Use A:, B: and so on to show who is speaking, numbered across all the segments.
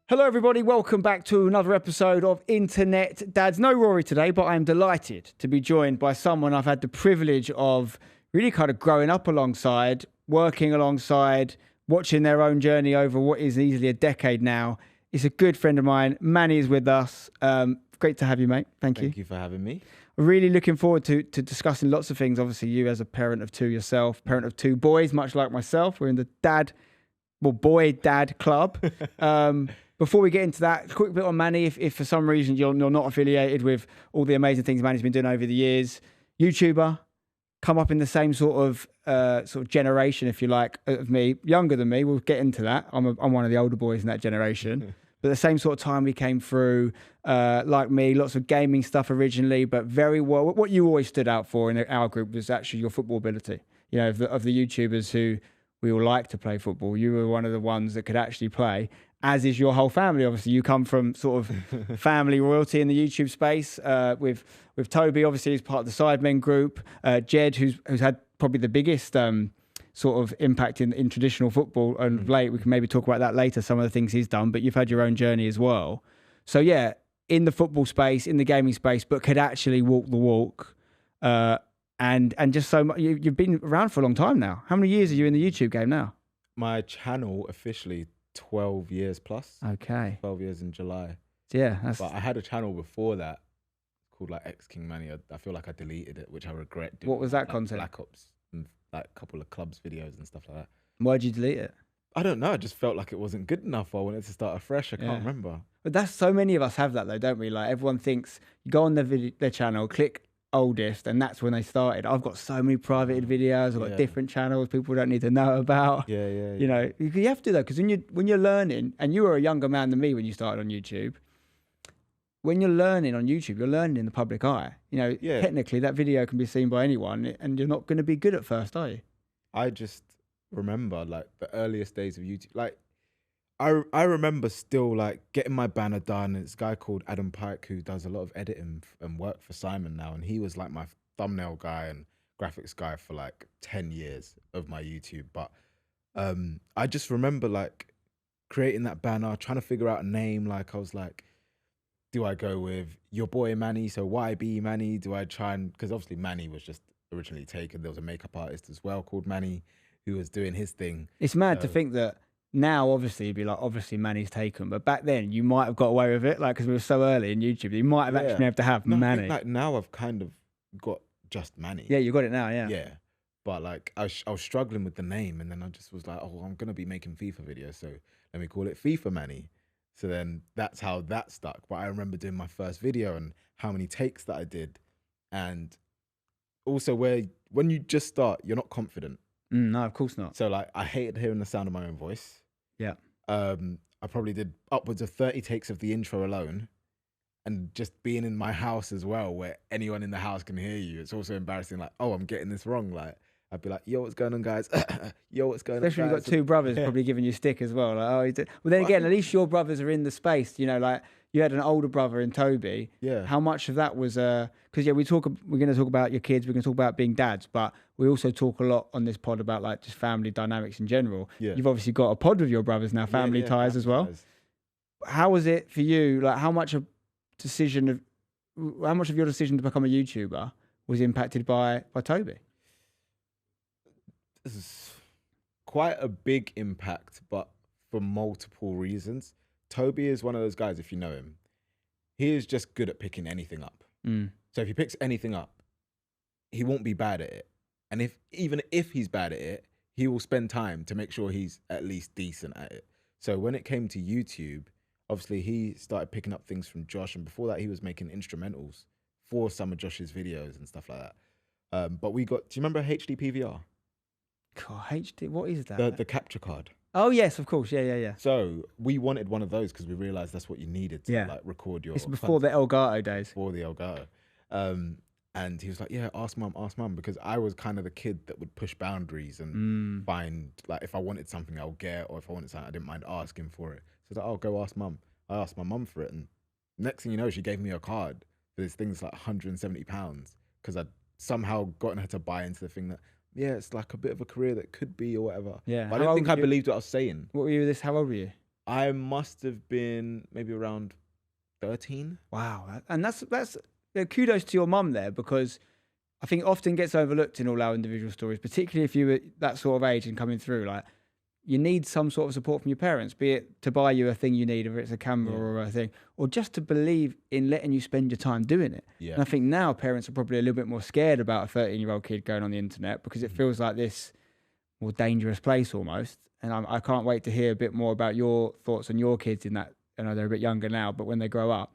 A: Hello, everybody. Welcome back to another episode of Internet Dads. No Rory today, but I'm delighted to be joined by someone I've had the privilege of really kind of growing up alongside, working alongside, watching their own journey over what is easily a decade now. It's a good friend of mine. Manny is with us. Great to have you, mate. Thank you.
B: Thank you for having me.
A: Really looking forward to discussing lots of things. Obviously, you as a parent of two yourself, parent of two boys, much like myself. We're in the boy-dad club. Before we get into that, a quick bit on Manny. If for some reason you're not affiliated with all the amazing things Manny's been doing over the years, YouTuber, come up in the same sort of generation, if you like, of me, younger than me. We'll get into that. I'm one of the older boys in that generation. But the same sort of time we came through, like me, lots of gaming stuff originally, but very well. What you always stood out for in our group was actually your football ability. You know, of the YouTubers who we all like to play football, you were one of the ones that could actually play, as is your whole family. Obviously, you come from sort of family royalty in the YouTube space with Toby, obviously, as part of the Sidemen group. Jed, who's had probably the biggest sort of impact in traditional football and late. We can maybe talk about that later, some of the things he's done, but you've had your own journey as well. So yeah, in the football space, in the gaming space, but could actually walk the walk. And just so much, you've been around for a long time now. How many years are you in the YouTube game now?
B: My channel officially 12 years plus.
A: Okay.
B: 12 years in July.
A: Yeah.
B: But I had a channel before that called like X King Manny. I feel like I deleted it, which I regret doing.
A: What was that
B: like
A: content?
B: Black Ops and like a couple of clubs videos and stuff like that.
A: Why'd you delete it?
B: I don't know. I just felt like it wasn't good enough. I wanted to start afresh. I can't remember.
A: But that's so many of us have that though, don't we? Like everyone thinks you go on their channel, click oldest, and that's when they started. I've got so many privated videos. I've got different channels people don't need to know about. You know, you have to though, because when you're learning, and you were a younger man than me when you started on YouTube. When you're learning on YouTube, you're learning in the public eye. You know, technically that video can be seen by anyone, and you're not going to be good at first, are you?
B: I just remember like the earliest days of YouTube. Like I remember still like getting my banner done. It's a guy called Adam Pike who does a lot of editing and work for Sidemen now, and he was like my thumbnail guy and graphics guy for like 10 years of my YouTube. But I just remember like creating that banner, trying to figure out a name. Like I was like, do I go with your boy Manny, so YB Manny? Do I try and, because obviously Manny was just originally taken. There was a makeup artist as well called Manny who was doing his thing.
A: It's mad to think that now, obviously, you'd be like, obviously Manny's taken, but back then you might have got away with it, like because we were so early in YouTube. You might have actually been able to have Manny.
B: I think, like now I've kind of got just Manny.
A: Yeah, you got it now. Yeah.
B: Yeah, but like I was struggling with the name, and then I just was like, oh, I'm gonna be making FIFA videos, so let me call it FIFA Manny. So then that's how that stuck. But I remember doing my first video and how many takes that I did, and also when you just start, you're not confident.
A: No, of course not.
B: So like I hated hearing the sound of my own voice.
A: Yeah.
B: I probably did upwards of 30 takes of the intro alone, and just being in my house as well, where anyone in the house can hear you. It's also embarrassing. Like, oh, I'm getting this wrong. Like I'd be like, yo, what's going on, guys? Yo, what's going on, guys?
A: Especially you've got two brothers probably giving you stick as well. Like, oh, he did. Well, then again, at least your brothers are in the space. You know, like you had an older brother in Toby.
B: Yeah.
A: How much of that was because we're going to talk about your kids. We're going to talk about being dads, but we also talk a lot on this pod about like just family dynamics in general. Yeah. You've obviously got a pod with your brothers now, family ties as well. How was it for you? Like how much of your decision to become a YouTuber was impacted by Toby?
B: This is quite a big impact, but for multiple reasons. Toby is one of those guys, if you know him, he is just good at picking anything up. So if he picks anything up, he won't be bad at it. And even if he's bad at it, he will spend time to make sure he's at least decent at it. So when it came to YouTube, obviously he started picking up things from Josh, and before that he was making instrumentals for some of Josh's videos and stuff like that. But do you remember HD PVR?
A: God, HD, what is that?
B: The capture card.
A: Oh yes, of course, yeah.
B: So we wanted one of those because we realized that's what you needed to like record your.
A: It's before the Elgato days.
B: Before the Elgato, and he was like, "Yeah, ask mum," because I was kind of the kid that would push boundaries and find like if I wanted something I'll get, or if I wanted something I didn't mind asking for it. So I was like, "Oh, go ask mum." I asked my mum for it, and next thing you know, she gave me a card for this thing's like £170 because I'd somehow gotten her to buy into the thing that. Yeah, it's like a bit of a career that could be or whatever.
A: Yeah.
B: But I didn't think I believed what I was saying.
A: What were you? How old were you?
B: I must have been maybe around 13.
A: Wow. And that's kudos to your mum there, because I think it often gets overlooked in all our individual stories, particularly if you were that sort of age and coming through. Like, you need some sort of support from your parents, be it to buy you a thing you need, if it's a camera or a thing, or just to believe in letting you spend your time doing it.
B: Yeah.
A: And I think now parents are probably a little bit more scared about a 13-year-old kid going on the internet, because it feels like this more dangerous place almost. And I can't wait to hear a bit more about your thoughts on your kids in that. I know they're a bit younger now, but when they grow up.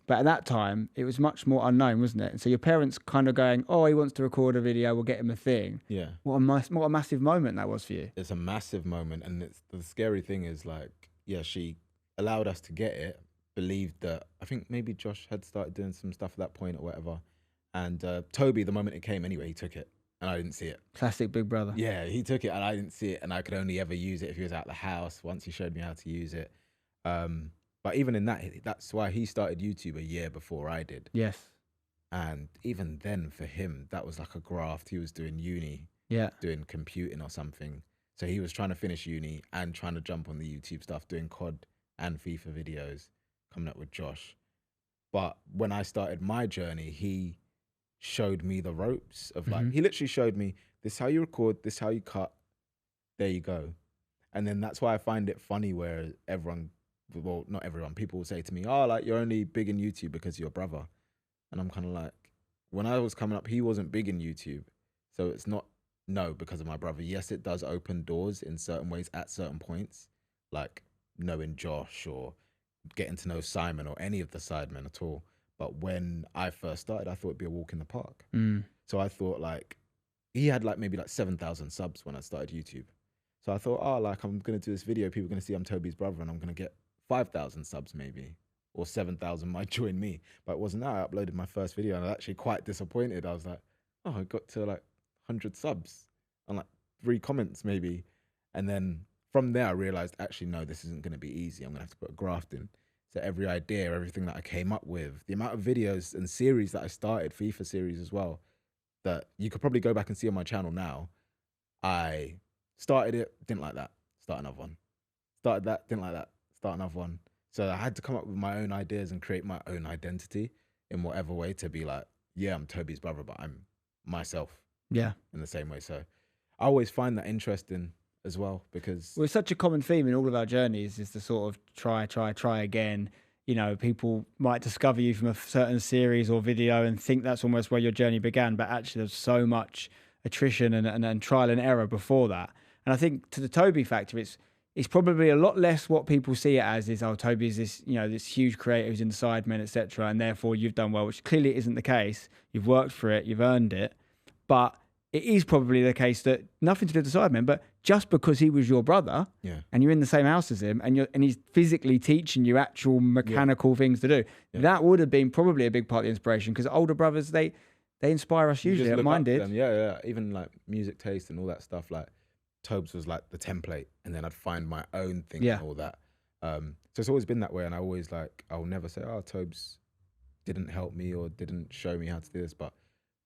A: But at that time, it was much more unknown, wasn't it? And so your parents kind of going, oh, he wants to record a video, we'll get him a thing.
B: Yeah.
A: What a massive moment that was for you.
B: It's a massive moment. And the scary thing is, like, yeah, she allowed us to get it, believed that, I think maybe Josh had started doing some stuff at that point or whatever. And Toby, the moment it came anyway, he took it and I didn't see it.
A: Classic big brother.
B: Yeah, he took it and I didn't see it. And I could only ever use it if he was out the house. Once he showed me how to use it. But even in that's why he started YouTube a year before I did.
A: Yes.
B: And even then, for him, that was like a graft. He was doing uni, doing computing or something. So he was trying to finish uni and trying to jump on the YouTube stuff, doing COD and FIFA videos, coming up with Josh. But when I started my journey, he showed me the ropes of like, he literally showed me, this is how you record, this is how you cut, there you go. And then that's why I find it funny where everyone, well, not everyone, people will say to me, oh, like, you're only big in YouTube because of your brother. And I'm kind of like, when I was coming up, he wasn't big in YouTube. So it's not, no, because of my brother. Yes, it does open doors in certain ways at certain points, like knowing Josh or getting to know Simon or any of the Sidemen at all. But when I first started, I thought it'd be a walk in the park. So I thought, like, he had like maybe like 7,000 subs when I started YouTube. So I thought, oh, like, I'm going to do this video. People are going to see I'm Toby's brother and I'm going to get 5,000 subs maybe, or 7,000 might join me. But it wasn't that. I uploaded my first video and I was actually quite disappointed. I was like, oh, I got to like 100 subs and like 3 comments maybe. And then from there, I realized, actually, no, this isn't going to be easy. I'm going to have to put a graft in. So every idea, everything that I came up with, the amount of videos and series that I started, FIFA series as well, that you could probably go back and see on my channel now. I started it, didn't like that, start another one. Started that, didn't like that, start another one. So I had to come up with my own ideas and create my own identity in whatever way to be like, yeah, I'm Toby's brother, but I'm myself.
A: Yeah.
B: In the same way. So I always find that interesting as well, because
A: it's such a common theme in all of our journeys, is the sort of try again. You know, people might discover you from a certain series or video and think that's almost where your journey began, but actually there's so much attrition and trial and error before that. And I think to the Toby factor, it's probably a lot less what people see it as is, oh, Toby's this, you know, this huge creator who's in the Sidemen, etc., and therefore you've done well, which clearly isn't the case. You've worked for it, you've earned it, but it is probably the case that nothing to do with the Sidemen, but just because he was your brother, and you're in the same house as him, and he's physically teaching you actual mechanical things to do, that would have been probably a big part of the inspiration, because older brothers, they inspire us usually. Mine did.
B: Yeah. Even like music taste and all that stuff, like Tobes was like the template, and then I'd find my own thing and all that. So it's always been that way, and I always like, I'll never say, oh, Tobes didn't help me or didn't show me how to do this, but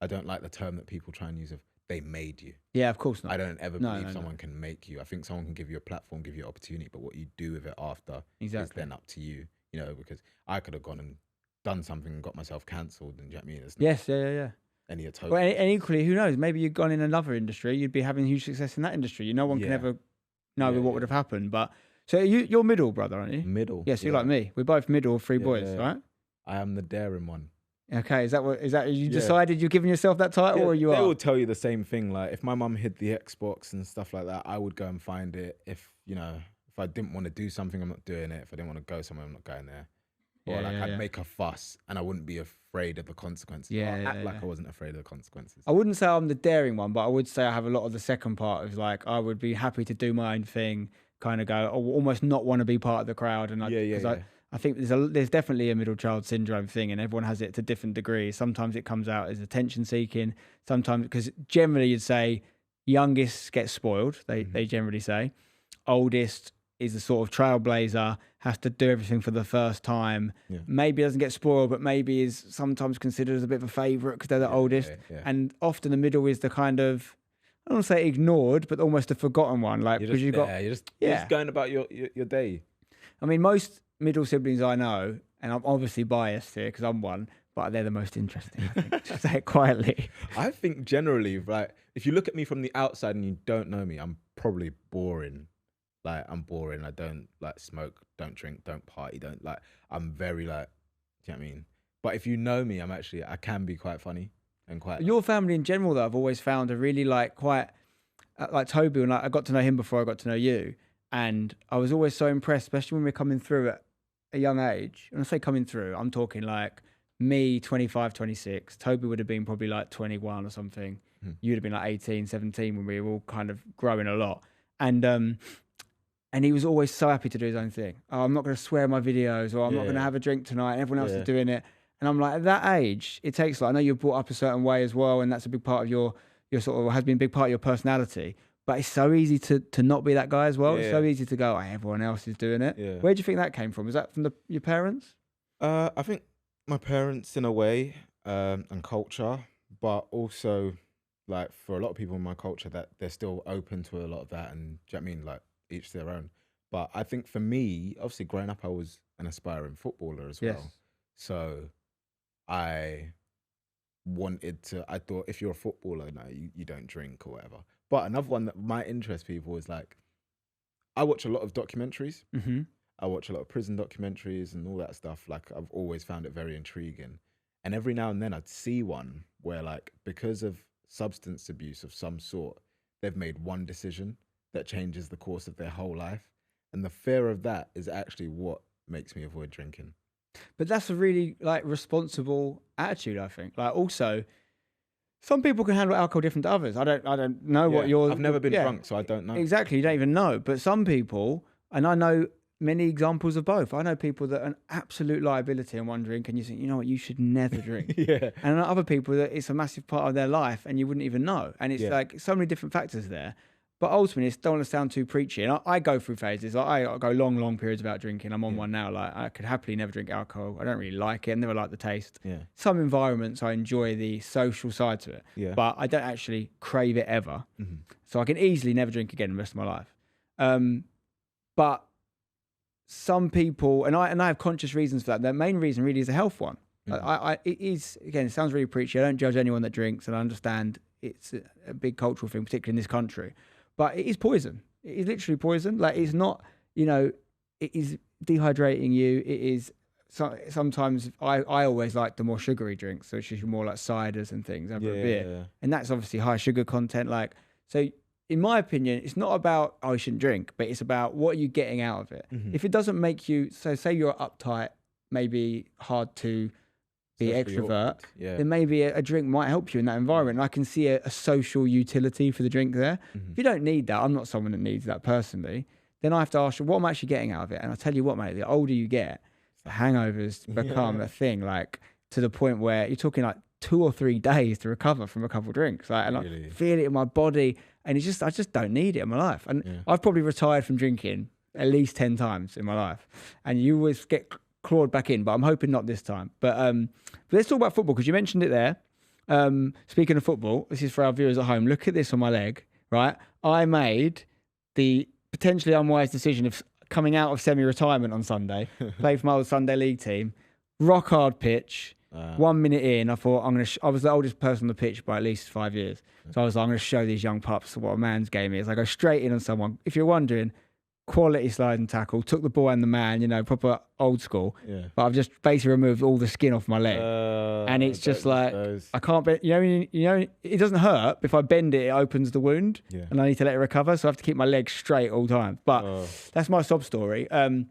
B: I don't like the term that people try and use of they made you.
A: Yeah, of course not.
B: I don't ever believe someone can make you. I think someone can give you a platform, give you an opportunity, but what you do with it after is then up to you, you know, because I could have gone and done something and got myself cancelled, and do you know what I mean?
A: Yes, yeah.
B: Any of
A: well, and equally, who knows? Maybe you'd gone in another industry, you'd be having huge success in that industry. No one can ever know what would have happened. But so you're middle brother, aren't you?
B: Middle.
A: Yes, you're like me. We're both middle, 3 boys, right?
B: I am the daring one.
A: Okay, is that you decided you're giving yourself that title, or you are?
B: They will tell you the same thing. Like, if my mum hid the Xbox and stuff like that, I would go and find it. If I didn't want to do something, I'm not doing it. If I didn't want to go somewhere, I'm not going there. Or I'd make a fuss and I wouldn't be afraid of the consequences. I'd act like I wasn't afraid of the consequences.
A: I wouldn't say I'm the daring one, but I would say I have a lot of the second part of, like, I would be happy to do my own thing, kind of go, or almost not want to be part of the crowd. And I think there's definitely a middle child syndrome thing, and everyone has it to different degrees. Sometimes it comes out as attention seeking. Sometimes, because generally you'd say youngest gets spoiled. They generally say oldest is the sort of trailblazer, has to do everything for the first time. Maybe doesn't get spoiled, but maybe is sometimes considered as a bit of a favourite because they're the oldest. And often the middle is the kind of, I don't want to say ignored, but almost a forgotten one. Like,
B: you're just going about your day.
A: I mean, most middle siblings I know, and I'm obviously biased here because I'm one, but they're the most interesting, I think, to say it quietly.
B: I think generally, like, if you look at me from the outside and you don't know me, I'm probably boring. Like, I'm boring. I don't like smoke, don't drink, don't party, don't like. I'm very like, do you know what I mean? But if you know me, I can be quite funny and quite.
A: Your family in general, though, I've always found are really like quite like Toby, and I got to know him before I got to know you, and I was always so impressed, especially when we're coming through at a young age. When I say coming through, I'm talking like me 25, 26. Toby would have been probably like 21 or something. You'd have been like 18, 17 when we were all kind of growing a lot. And he was always so happy to do his own thing. Oh, I'm not going to swear in my videos, or I'm not going to have a drink tonight, and everyone else is doing it. And I'm like, at that age, it takes like, I know you're brought up a certain way as well, and that's a big part of your sort of, has been a big part of your personality. But it's so easy to not be that guy as well. It's so easy to go, oh, everyone else is doing it. Yeah. Where do you think that came from? Was that from your parents?
B: I think my parents in a way, and culture, but also like for a lot of people in my culture that they're still open to a lot of that, and do you know what I mean? Like each their own. But I think for me, obviously growing up, I was an aspiring footballer as well. So I thought if you're a footballer, no, you don't drink or whatever. But another one that might interest people is like, I watch a lot of documentaries. I watch a lot of prison documentaries and all that stuff. Like, I've always found it very intriguing. And every now and then I'd see one where, like, because of substance abuse of some sort, they've made one decision that changes the course of their whole life. And the fear of that is actually what makes me avoid drinking.
A: But that's a really like responsible attitude, I think. Like, also, some people can handle alcohol different to others. I don't know what you're.
B: I've never been drunk, so I don't know.
A: Exactly, you don't even know. But some people, and I know many examples of both. I know people that are an absolute liability on one drink, and you think, you know what, you should never drink. And other people that it's a massive part of their life, and you wouldn't even know. And it's like so many different factors there. But ultimately, I don't want to sound too preachy. And I go through phases. I go long periods without drinking. I'm on one now. Like, I could happily never drink alcohol. I don't really like it. I never like the taste. Some environments, I enjoy the social side to it. But I don't actually crave it ever. So I can easily never drink again the rest of my life. But some people, and I have conscious reasons for that. The main reason really is a health one. It is, again, it sounds really preachy. I don't judge anyone that drinks, and I understand it's a big cultural thing, particularly in this country. But it is poison. It is literally poison. Like, it's not, it is dehydrating you. It is, sometimes I always like the more sugary drinks, so it's just more like ciders and things over a beer. And that's obviously high sugar content. Like, so in my opinion, it's not about, oh, you shouldn't drink, but it's about what are you getting out of it. If it doesn't make you, so say you're uptight, maybe hard to be extrovert, then maybe a drink might help you in that environment. And I can see a social utility for the drink there. If you don't need that, I'm not someone that needs that personally, then I have to ask you, what am I actually getting out of it? And I'll tell you what, mate, the older you get, the hangovers become a thing, like to the point where you're talking like 2 or 3 days to recover from a couple of drinks. Like, and I feel it in my body, and it's just, I just don't need it in my life. And I've probably retired from drinking at least 10 times in my life, and you always get clawed back in, but I'm hoping not this time. But let's talk about football, because you mentioned it there. Speaking of football, this is for our viewers at home. Look at this on my leg, right? I made the potentially unwise decision of coming out of semi-retirement on Sunday, played for my old Sunday league team, rock hard pitch. 1 minute in, I thought I was the oldest person on the pitch by at least 5 years. So I was like, I'm going to show these young pups what a man's game is. I go straight in on someone. If you're wondering, quality sliding tackle, took the ball and the man, proper old school. But I've just basically removed all the skin off my leg. And it's just like, I can't bend, it doesn't hurt. But if I bend it, it opens the wound and I need to let it recover. So I have to keep my legs straight all the time. But that's my sob story. Our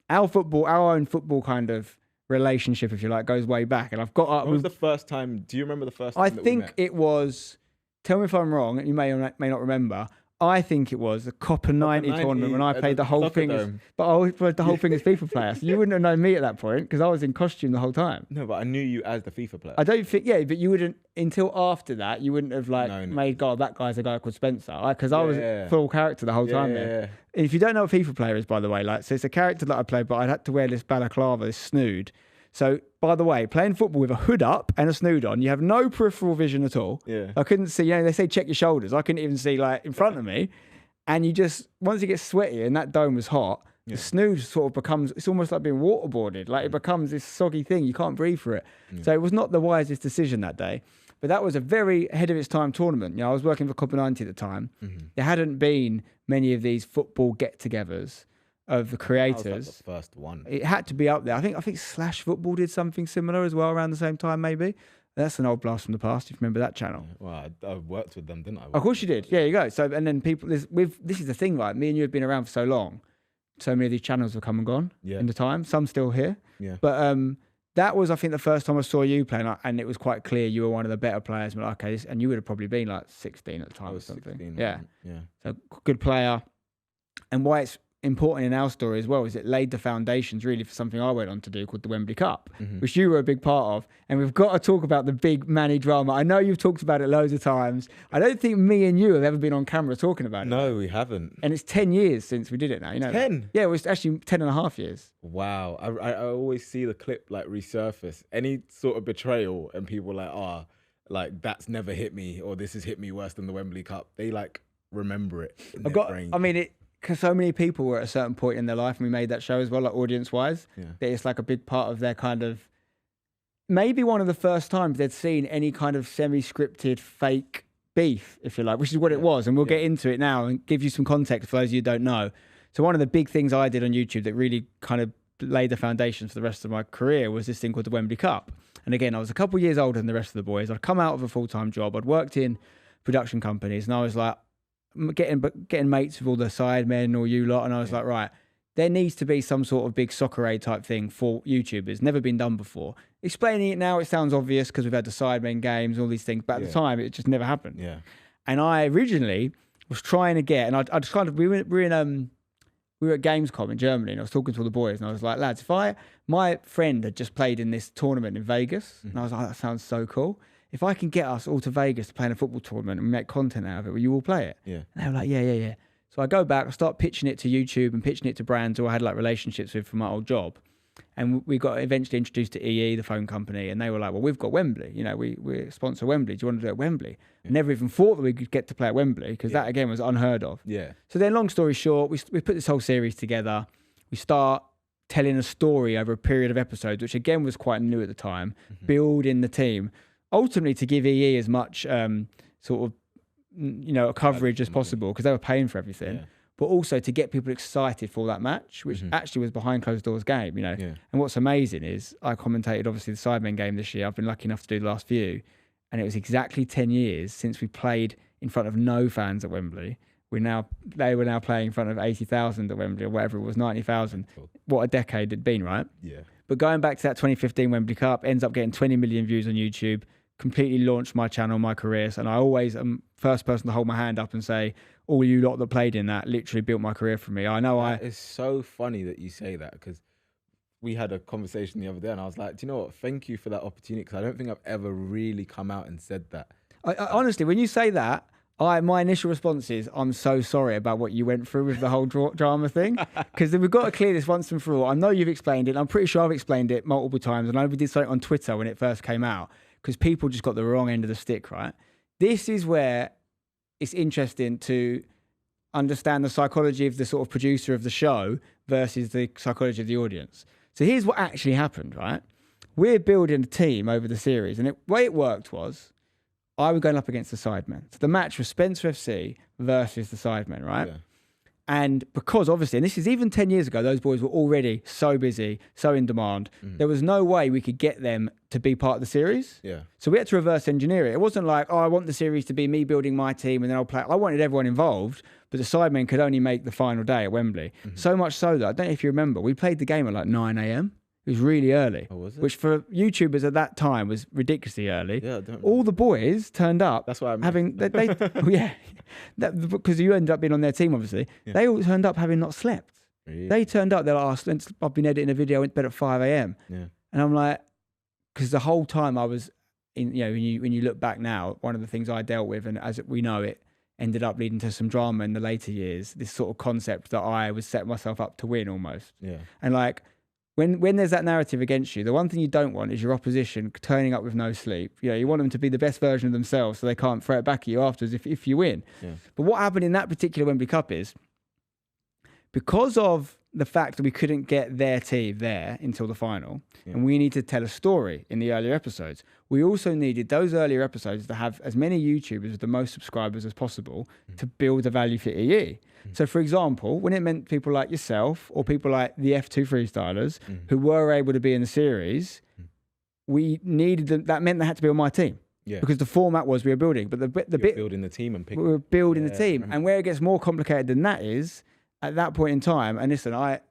A: own football kind of relationship, if you like, goes way back. And I've got up.
B: When was the first time? Do you remember the first time?
A: I think it was, tell me if I'm wrong, you may or may not remember. I think it was the Copper 90 tournament when I played the whole thing. I played the whole thing as FIFA player. So you wouldn't have known me at that point because I was in costume the whole time.
B: No, but I knew you as the FIFA player.
A: I don't think, but you wouldn't, until after that, you wouldn't have made, God, that guy's a guy called Spencer. Because I was full character the whole time there. If you don't know what FIFA player is, by the way, so it's a character that I played, but I had to wear this balaclava, this snood. So, by the way, playing football with a hood up and a snood on, you have no peripheral vision at all. I couldn't see, they say check your shoulders. I couldn't even see in front of me. And you just, once it gets sweaty and that dome was hot, The snooze sort of becomes, it's almost like being waterboarded. Like it becomes this soggy thing. You can't breathe for it. So it was not the wisest decision that day. But that was a very ahead of its time tournament. I was working for Copper 90 at the time. There hadn't been many of these football get-togethers of the creators.
B: That was like the first one.
A: It had to be up there. I think Slash Football did something similar as well around the same time, maybe. That's an old blast from the past, if you remember that channel.
B: Well, I worked with them, didn't I?
A: Of course you did. Yeah, you go. So, and then people, this is the thing, right? Me and you have been around for so long. So many of these channels have come and gone in the time. Some still here. Yeah. But that was, I think, the first time I saw you playing, and it was quite clear you were one of the better players. And like, okay, and you would have probably been like 16 at the time or something. 16, yeah. So good player. And why it's important in our story as well is it laid the foundations really for something I went on to do called the Wembley Cup, which you were a big part of. And we've got to talk about the big Manny drama. I know you've talked about it loads of times. I don't think me and you have ever been on camera talking about it.
B: No, we haven't.
A: And it's 10 years since we did it now.
B: 10?
A: Yeah, it was actually 10 and a half years.
B: Wow. I always see the clip like resurface. Any sort of betrayal and people like, like that's never hit me, or this has hit me worse than the Wembley Cup. They like remember it in their brain.
A: I mean, because so many people were at a certain point in their life, and we made that show as well, like audience-wise, that it's like a big part of their kind of, maybe one of the first times they'd seen any kind of semi-scripted fake beef, if you like, which is what it was. And we'll get into it now and give you some context for those of you who don't know. So one of the big things I did on YouTube that really kind of laid the foundation for the rest of my career was this thing called the Wembley Cup. And again, I was a couple of years older than the rest of the boys. I'd come out of a full-time job. I'd worked in production companies, and I was like, getting mates with all the Sidemen or you lot, and I was like, right, there needs to be some sort of big soccer aid type thing for YouTubers. Never been done before. Explaining it now, it sounds obvious because we've had the Sidemen games, all these things, but at the time, it just never happened. Yeah. And I originally was trying to get, and I just kind of, we were at Gamescom in Germany, and I was talking to all the boys, and I was like, lads, my friend had just played in this tournament in Vegas, and I was like, that sounds so cool. If I can get us all to Vegas to play in a football tournament and make content out of it, will you all play it? Yeah. And they were like, yeah. So I go back, I start pitching it to YouTube and pitching it to brands who I had like relationships with from my old job. And we got eventually introduced to EE, the phone company, and they were like, well, we've got Wembley. We sponsor Wembley. Do you want to do it at Wembley? Yeah. Never even thought that we could get to play at Wembley, because that, again, was unheard of. Yeah. So then, long story short, we put this whole series together. We start telling a story over a period of episodes, which again was quite new at the time, building the team. Ultimately, to give EE as much sort of, coverage as possible, because they were paying for everything, but also to get people excited for that match, which actually was behind closed doors game, And what's amazing is I commentated, obviously, the Sidemen game this year. I've been lucky enough to do the last few, and it was exactly 10 years since we played in front of no fans at Wembley. They were now playing in front of 80,000 at Wembley, or whatever it was, 90,000. Cool. What a decade it'd been, right? Yeah. But going back to that 2015 Wembley Cup, ends up getting 20 million views on YouTube, completely launched my channel, my career. And I always am first person to hold my hand up and say, all you lot that played in that literally built my career for me.
B: It's so funny that you say that, because we had a conversation the other day and I was like, do you know what? Thank you for that opportunity, because I don't think I've ever really come out and said that.
A: I honestly, when you say that, my initial response is, I'm so sorry about what you went through with the whole drama thing, because we've got to clear this once and for all. I know you've explained it. I'm pretty sure I've explained it multiple times. And I know we did something on Twitter when it first came out, because people just got the wrong end of the stick, right? This is where it's interesting to understand the psychology of the sort of producer of the show versus the psychology of the audience. So here's what actually happened, right? We're building a team over the series, and the way it worked was, I was going up against the Sidemen. So the match was Spencer FC versus the Sidemen, right? Yeah. And because obviously, and this is even 10 years ago, those boys were already so busy, so in demand, there was no way we could get them to be part of the series. Yeah. So we had to reverse engineer it. It wasn't like, I want the series to be me building my team and then I'll play. I wanted everyone involved, but the Sidemen could only make the final day at Wembley. So much so that, I don't know if you remember, we played the game at like 9 a.m. It was really early, which for YouTubers at that time was ridiculously early. Yeah, I don't know. All the boys turned up.
B: That's why I'm
A: having because you ended up being on their team. Obviously, they all turned up having not slept. Really? They turned up. They're like, I've been editing a video. I went to bed at 5 a.m. Yeah, and I'm like, because the whole time I was in. When you look back now, one of the things I dealt with, and as we know, it ended up leading to some drama in the later years. This sort of concept that I was setting myself up to win almost. Yeah, and like. When there's that narrative against you, the one thing you don't want is your opposition turning up with no sleep. You want them to be the best version of themselves so they can't throw it back at you afterwards if you win. Yeah. But what happened in that particular Wembley Cup is, because of the fact that we couldn't get their team there until the final, and we need to tell a story in the earlier episodes. We also needed those earlier episodes to have as many YouTubers with the most subscribers as possible to build the value for EE. So, for example, when it meant people like yourself or people like the F2 freestylers who were able to be in the series, we needed them. That meant they had to be on my team. Yeah. Because the format was we were building, but the bit
B: building the team and picking.
A: We were building the team, and where it gets more complicated than that is at that point in time. And listen, I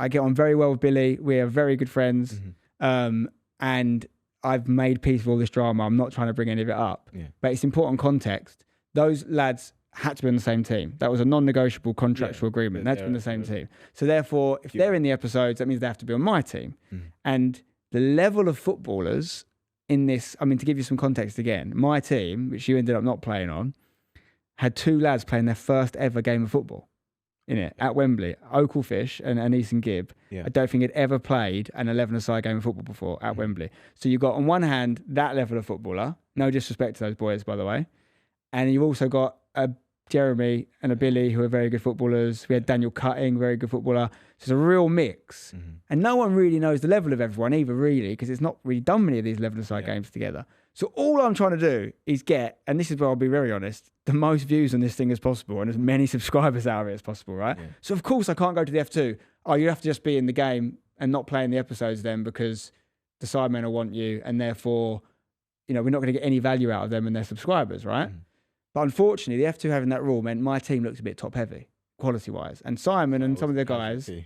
A: get on very well with Billy. We are very good friends, and I've made peace with all this drama. I'm not trying to bring any of it up, but it's important context. Those lads had to be on the same team. That was a non-negotiable contractual agreement. They had to be on the same team. So therefore, if they're in the episodes, that means they have to be on my team. And the level of footballers in this, I mean, to give you some context again, my team, which you ended up not playing on, had 2 lads playing their first ever game of football in it at Wembley. Oakelfish and Ethan Gibb. I don't think had ever played an 11-a-side game of football before at Wembley. So you've got on one hand that level of footballer, no disrespect to those boys, by the way, and you've also got a Jeremy and a Billy who are very good footballers. We had Daniel Cutting, very good footballer. So it's a real mix. And no one really knows the level of everyone either, really, because it's not really done many of these 11-a-side games together. So all I'm trying to do is get, and this is where I'll be very honest, the most views on this thing as possible and as many subscribers out of it as possible, right? So of course I can't go to the F2. Oh, you have to just be in the game and not play in the episodes then because the Sidemen will want you, and therefore, you know, we're not going to get any value out of them and their subscribers, right? But unfortunately, the F2 having that rule meant my team looked a bit top heavy, quality wise. And Simon and some of the guys, they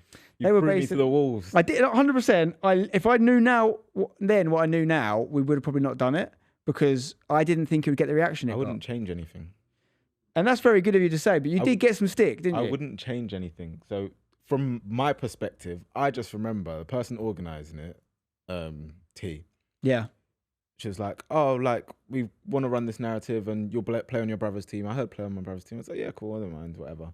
A: were basically
B: to the walls.
A: I did 100%. If I knew now, then what I knew now, we would have probably not done it because I didn't think it would get the reaction it got.
B: I wouldn't change anything.
A: And that's very good of you to say, but you did get some stick, didn't you?
B: I wouldn't change anything. So from my perspective, I just remember the person organising it, T.
A: Yeah.
B: She was like, oh, like, we want to run this narrative and you'll play on your brother's team. I heard play on my brother's team. I was like, yeah, cool, I don't mind, whatever.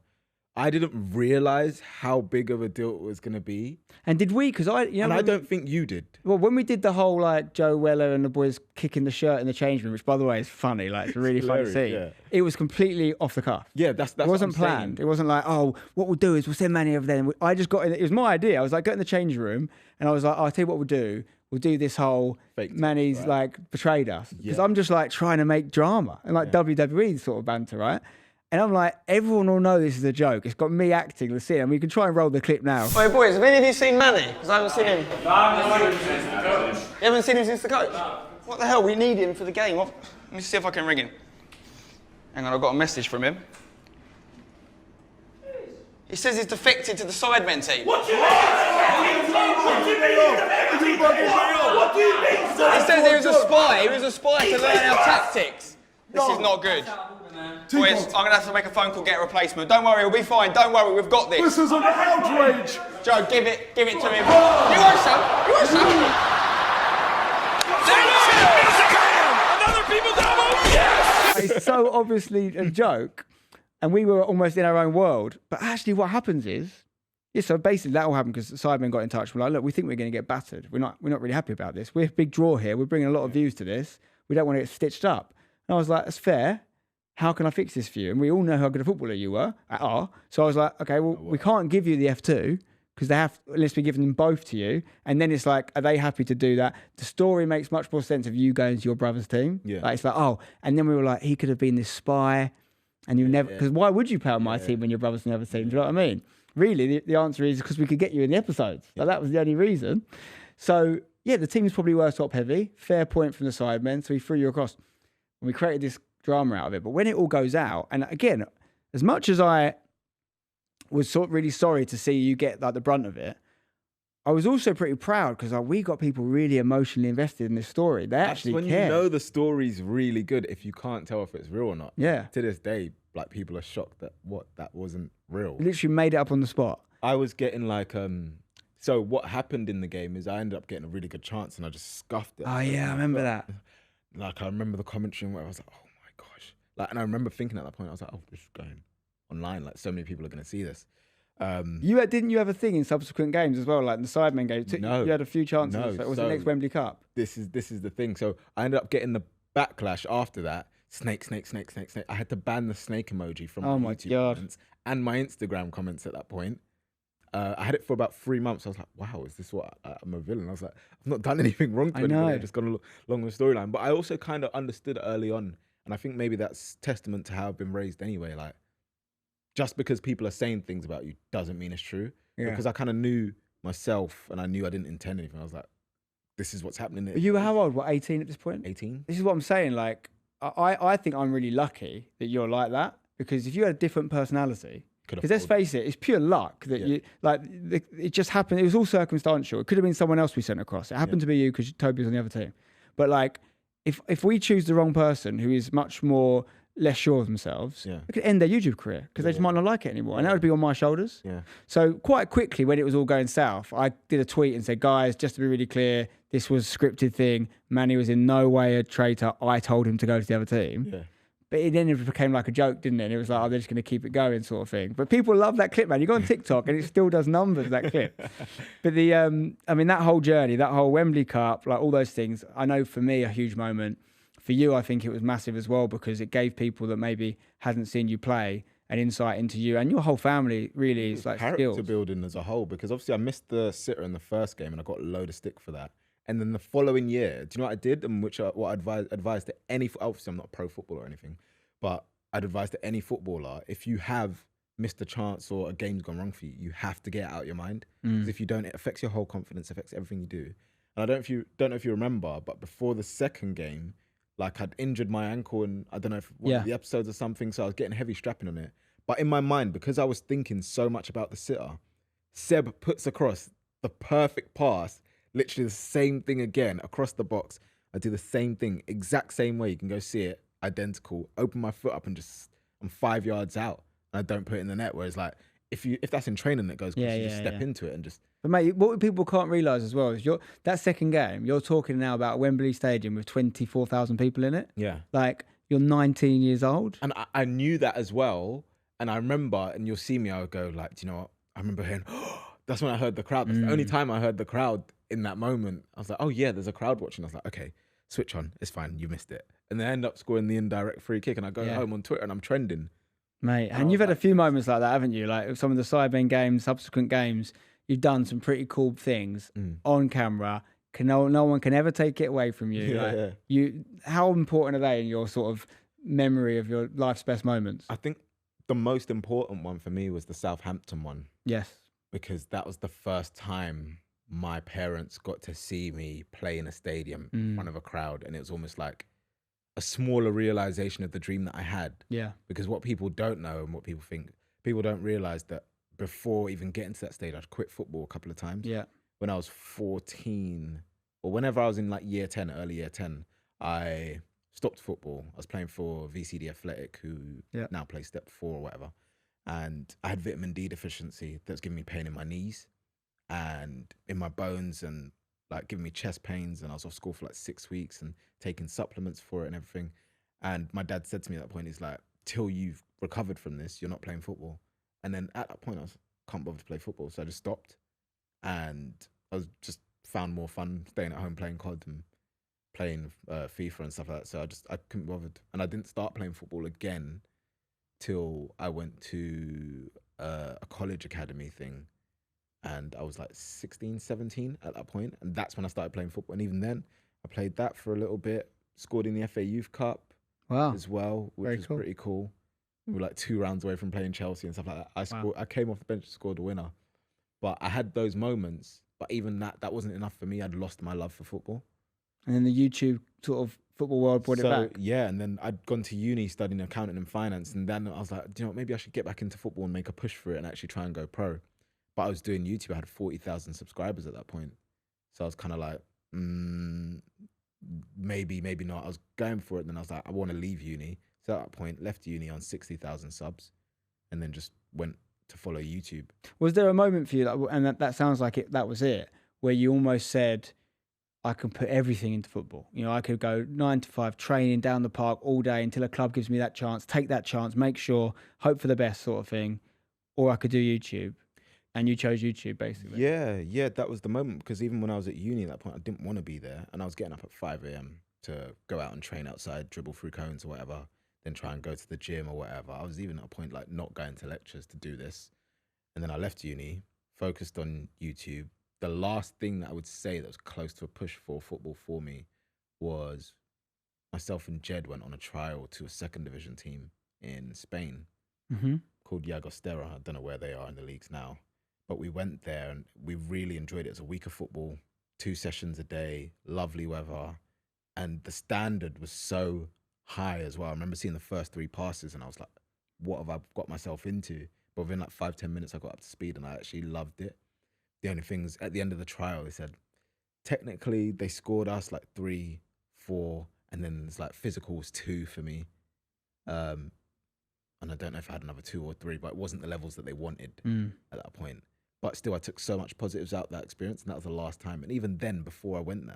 B: I didn't realise how big of a deal it was going to be.
A: And did we? Because I
B: don't think you did.
A: Well, when we did the whole, like, Joe Weller and the boys kicking the shirt in the change room, which, by the way, is funny. Like, it's really funny to see. It was completely off the cuff.
B: Yeah, that's
A: it wasn't planned. It wasn't like, oh, what we'll do is we'll send Manny over there. I just got in. It was my idea. I was like, get in the change room. And I was like, oh, I'll tell you what we'll do. We'll do this whole Manny's like betrayed us because I'm just like trying to make drama and like WWE sort of banter, right? And I'm like, everyone will know this is a joke. It's got me acting the scene, and we can try and roll the clip now.
C: Wait, boys, have any of you seen Manny? Because I haven't seen him. No, I haven't seen him since the coach. You haven't seen him since the coach? No. What the hell? We need him for the game. Let me see if I can ring him. Hang on, I've got a message from him. He says he's defected to the Sidemen team. What do you mean? What do you mean? What do you mean? He says he was a spy. He was a spy to learn our tactics. This is not good. Boys, I'm going to have to make a phone call, get a replacement. Don't worry, we'll be fine. Don't worry, we've got this.
D: This is an outrage.
C: Joe, give it to him. You want some? You want some? Another people's elbow? Yes!
A: It's so obviously a joke. And we were almost in our own world. But actually what happens is, so basically that all happened because Sidemen got in touch. We're like, look, we think we're going to get battered. We're not really happy about this. We're a big draw here. We're bringing a lot of views to this. We don't want to get stitched up. And I was like, that's fair. How can I fix this for you? And we all know how good a footballer you were. So I was like, okay, well, we can't give you the F2 because unless we give them both to you. And then it's like, are they happy to do that? The story makes much more sense of you going to your brother's team. Yeah. Like, it's like, and then we were like, he could have been this spy. And you never, because why would you play on my team when your brother's in the other team? Do you know what I mean? Really, the answer is because we could get you in the episodes. Like, that was the only reason. So, yeah, the teams probably were top heavy. Fair point from the Sidemen. So we threw you across. And we created this drama out of it. But when it all goes out, and again, as much as I was really sorry to see you get like the brunt of it, I was also pretty proud because we got people really emotionally invested in this story. They actually
B: when
A: cared.
B: You know the story's really good if you can't tell if it's real or not.
A: Yeah.
B: To this day, like, people are shocked that that wasn't real.
A: You literally made it up on the spot.
B: I was getting like, so what happened in the game is I ended up getting a really good chance and I just scuffed it.
A: Oh yeah, I remember that.
B: Like, I remember the commentary and where I was like, oh my gosh. Like, and I remember thinking at that point, I was like, oh, this is going online. Like, so many people are going to see this.
A: Didn't you have a thing in subsequent games as well, like the Sidemen game?
B: No,
A: you had a few chances.
B: No,
A: it was the next Wembley Cup.
B: This is the thing. So I ended up getting the backlash after that. Snake. I had to ban the snake emoji from my YouTube comments and my Instagram comments at that point. I had it for about 3 months. I was like, wow, is this what I'm a villain? I was like, I've not done anything wrong to
A: I
B: anybody.
A: know.
B: I've just gone along the storyline. But I also kind of understood early on, and I think maybe that's testament to how I've been raised anyway. Like, just because people are saying things about you doesn't mean it's true.
A: Yeah.
B: Because I kind of knew myself, and I knew I didn't intend anything. I was like, this is what's happening.
A: But you were how old? What, 18 at this point?
B: 18.
A: This is what I'm saying. Like, I think I'm really lucky that you're like that, because if you had a different personality, because let's face it, it's pure luck that you like. It just happened. It was all circumstantial. It could have been someone else we sent across. It happened to be you because Toby was on the other team. But like, if we choose the wrong person who is much more less sure of themselves, it could end their YouTube career because they just might not like it anymore, and that would be on my shoulders.
B: Yeah.
A: So quite quickly, when it was all going south, I did a tweet and said, "Guys, just to be really clear, this was a scripted thing. Manny was in no way a traitor. I told him to go to the other team."
B: Yeah.
A: But it then became like a joke, didn't it? And it was like, oh, they're just going to keep it going, sort of thing. But people love that clip, man. You go on TikTok and it still does numbers, that clip. But I mean, that whole journey, that whole Wembley Cup, like all those things, I know for me, a huge moment. For you, I think it was massive as well, because it gave people that maybe hadn't seen you play an insight into you and your whole family. Really, is like
B: character
A: skills.
B: building as a whole, because obviously I missed the sitter in the first game and I got a load of stick for that. And then the following year, do you know what I did? And what I advised to any, obviously I'm not a pro footballer or anything, but I'd advise to any footballer, if you have missed a chance or a game's gone wrong for you, you have to get it out of your mind. Because if you don't, it affects your whole confidence, affects everything you do. And I don't know if you remember, but before the second game, like I'd injured my ankle and I don't know if one of the episodes or something, so I was getting heavy strapping on it. But in my mind, because I was thinking so much about the sitter, Seb puts across the perfect pass, literally the same thing again across the box. I do the same thing, exact same way. You can go see it. Identical. Open my foot up and just I'm 5 yards out and I don't put it in the net. Whereas like if that's in training that goes, you just step into it and just.
A: But mate, what people can't realise as well is that second game. You're talking now about Wembley Stadium with 24,000 people in it.
B: Yeah.
A: Like you're 19 years old.
B: And I knew that as well. And I remember, and you'll see me, I would go like, do you know what? I remember hearing, that's when I heard the crowd. That's the only time I heard the crowd in that moment. I was like, oh yeah, there's a crowd watching. I was like, okay, switch on. It's fine. You missed it. And then I end up scoring the indirect free kick, and I go home on Twitter and I'm trending.
A: Mate, and you've had a few moments like that, haven't you? Like some of the Sidemen games, subsequent games, you've done some pretty cool things on camera. No one can ever take it away from you. How important are they in your sort of memory of your life's best moments?
B: I think the most important one for me was the Southampton one.
A: Yes.
B: Because that was the first time my parents got to see me play in a stadium in front of a crowd, and it was almost like a smaller realization of the dream that I had. Yeah. Because what people don't know and what people think, people don't realize that before even getting to that stage, I'd quit football a couple of times. Yeah. When I was 14, or whenever I was in like year 10, early year 10, I stopped football. I was playing for VCD Athletic, who now plays Step 4 or whatever. And I had vitamin D deficiency that's giving me pain in my knees and in my bones and like giving me chest pains. And I was off school for like 6 weeks and taking supplements for it and everything. And my dad said to me at that point, he's like, till you've recovered from this, you're not playing football. And then at that point, I can't bother to play football. So I just stopped. And I was just found more fun staying at home playing COD and playing FIFA and stuff like that. So I couldn't be bothered. And I didn't start playing football again till I went to a college academy thing. And I was like 16, 17 at that point. And that's when I started playing football. And even then, I played that for a little bit, scored in the FA Youth Cup as well, which was pretty cool. We were like 2 rounds away from playing Chelsea and stuff like that. I came off the bench and scored a winner. But I had those moments. But even that wasn't enough for me. I'd lost my love for football.
A: And then the YouTube sort of football world brought it back.
B: Yeah, and then I'd gone to uni studying accounting and finance. And then I was like, do you know what, maybe I should get back into football and make a push for it and actually try and go pro. But I was doing YouTube. I had 40,000 subscribers at that point. So I was kind of like, maybe not. I was going for it. And then I was like, I want to leave uni. So at that point, left uni on 60,000 subs and then just went to follow YouTube.
A: Was there a moment for you, and that sounds like that was it, where you almost said, I can put everything into football. You know, I could go 9 to 5 training down the park all day until a club gives me that chance, take that chance, make sure, hope for the best sort of thing. Or I could do YouTube. And you chose YouTube, basically.
B: Yeah, that was the moment. Because even when I was at uni at that point, I didn't want to be there. And I was getting up at 5 a.m. to go out and train outside, dribble through cones or whatever, then try and go to the gym or whatever. I was even at a point like not going to lectures to do this. And then I left uni, focused on YouTube. The last thing that I would say that was close to a push for football for me was myself and Jed went on a trial to a second division team in Spain called Llagostera. I don't know where they are in the leagues now, but we went there and we really enjoyed it. It was a week of football, 2 sessions a day, lovely weather, and the standard was so high as well. I remember seeing the first 3 passes and I was like, what have I got myself into? But within like 5-10 minutes, I got up to speed and I actually loved it. The only things at the end of the trial, they said, technically they scored us like 3, 4, and then it's like physicals 2 for me. And I don't know if I had another 2 or 3, but it wasn't the levels that they wanted at that point. But still, I took so much positives out of that experience, and that was the last time. And even then, before I went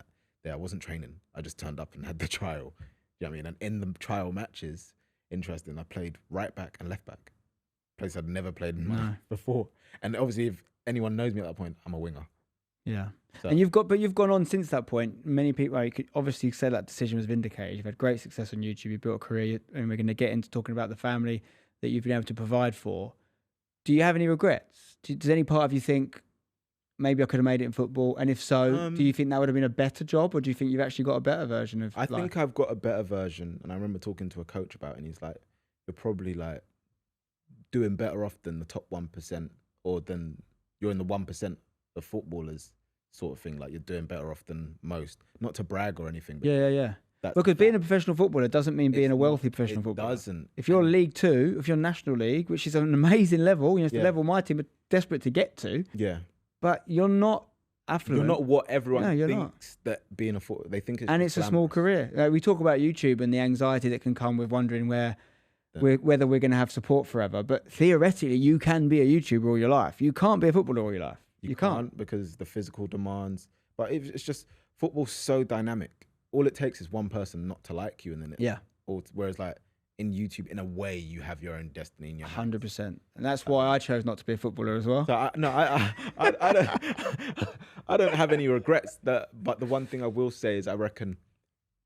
B: there, I wasn't training. I just turned up and had the trial. You know what I mean? And in the trial matches, interesting, I played right back and left back. Place I'd never played in my life before. And obviously, if anyone knows me at that point, I'm a winger.
A: Yeah.
B: So,
A: And you've gone on since that point. Many people, you could obviously say that decision was vindicated. You've had great success on YouTube. You built a career, and we're going to get into talking about the family that you've been able to provide for. Do you have any regrets? Does any part of you think maybe I could have made it in football? And if so, do you think that would have been a better job, or do you think you've actually got a better version of
B: I think I've got a better version. And I remember talking to a coach about it, and he's like, you're probably like doing better off than the top 1%, or than you're in the 1% of footballers sort of thing. Like you're doing better off than most. Not to brag or anything. But
A: Yeah. Because being a professional footballer doesn't mean being a wealthy professional footballer.
B: It doesn't.
A: If you're League 2, if you're National League, which is an amazing level, it's the level my team are desperate to get to.
B: Yeah.
A: But you're not affluent.
B: You're not what everyone
A: you're
B: thinks that being a footballer. They think it's
A: and it's a small career. We talk about YouTube and the anxiety that can come with wondering whether we're going to have support forever. But theoretically, you can be a YouTuber all your life. You can't be a footballer all your life. You can't
B: because the physical demands. But it's just football's so dynamic. All it takes is one person not to like you, and then whereas like in YouTube, in a way, you have your own destiny in your hands.
A: 100%, and that's why I chose not to be a footballer as well.
B: So I don't I don't have any regrets. But the one thing I will say is I reckon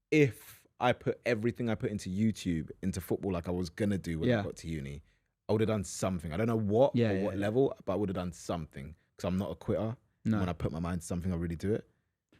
B: if I put everything I put into YouTube into football like I was gonna do when I got to uni, I would have done something. I don't know what or what level, but I would have done something because I'm not a quitter. No. When I put my mind to something, I really do it.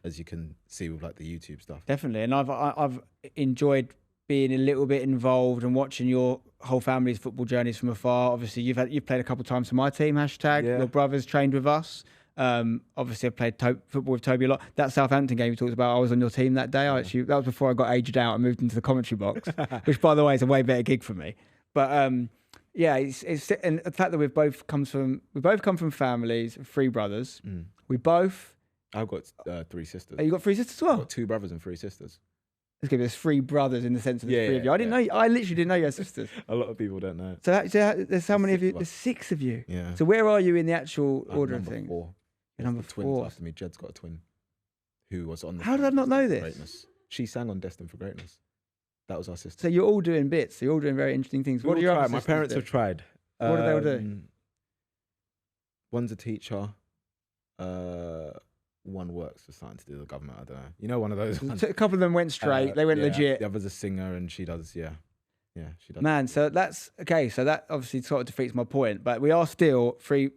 B: As you can see with like the YouTube stuff.
A: Definitely. And I've enjoyed being a little bit involved and watching your whole family's football journeys from afar. Obviously, you've played a couple of times for my team, hashtag. Yeah. Your brother's trained with us. Obviously, I played football with Toby a lot. That Southampton game you talked about, I was on your team that day. That was before I got aged out and moved into the commentary box, which, by the way, is a way better gig for me. But it's and the fact that we both come from families of 3 brothers. We both.
B: I've got 3 sisters.
A: Oh, you got 3 sisters as well?
B: I've got 2 brothers and 3 sisters.
A: There's 3 brothers in the sense of the 3 of you. I didn't know. I literally didn't know you had sisters.
B: A lot of people don't know.
A: So there's how many of you? There's 6 of you.
B: Yeah.
A: So where are you in the actual order of things?
B: 4.
A: You're number 4.
B: Twins after me. Jed's got a twin who was on.
A: How did I not know this?
B: Greatness. She sang on Destined for Greatness. That was our sister.
A: So you're all doing bits. So you're all doing very interesting things. What do your
B: My parents have tried.
A: What do they all do?
B: One's a teacher. One works for something to do with the government. I don't know. You know, one of those ones.
A: A couple of them went straight. They went legit.
B: The other's a singer, and she does. Yeah, she does.
A: Man, so that's okay. So that obviously sort of defeats my point. But we are still three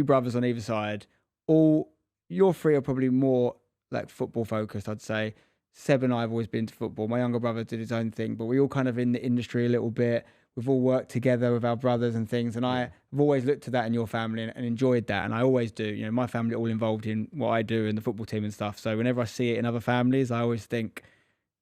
A: brothers on either side. All your 3 are probably more like football focused, I'd say. Seb and I have always been to football. My younger brother did his own thing, but we all kind of in the industry a little bit. We've all worked together with our brothers and things, and I've always looked to that in your family and enjoyed that, and I always do. You know, my family are all involved in what I do and the football team and stuff. So whenever I see it in other families, I always think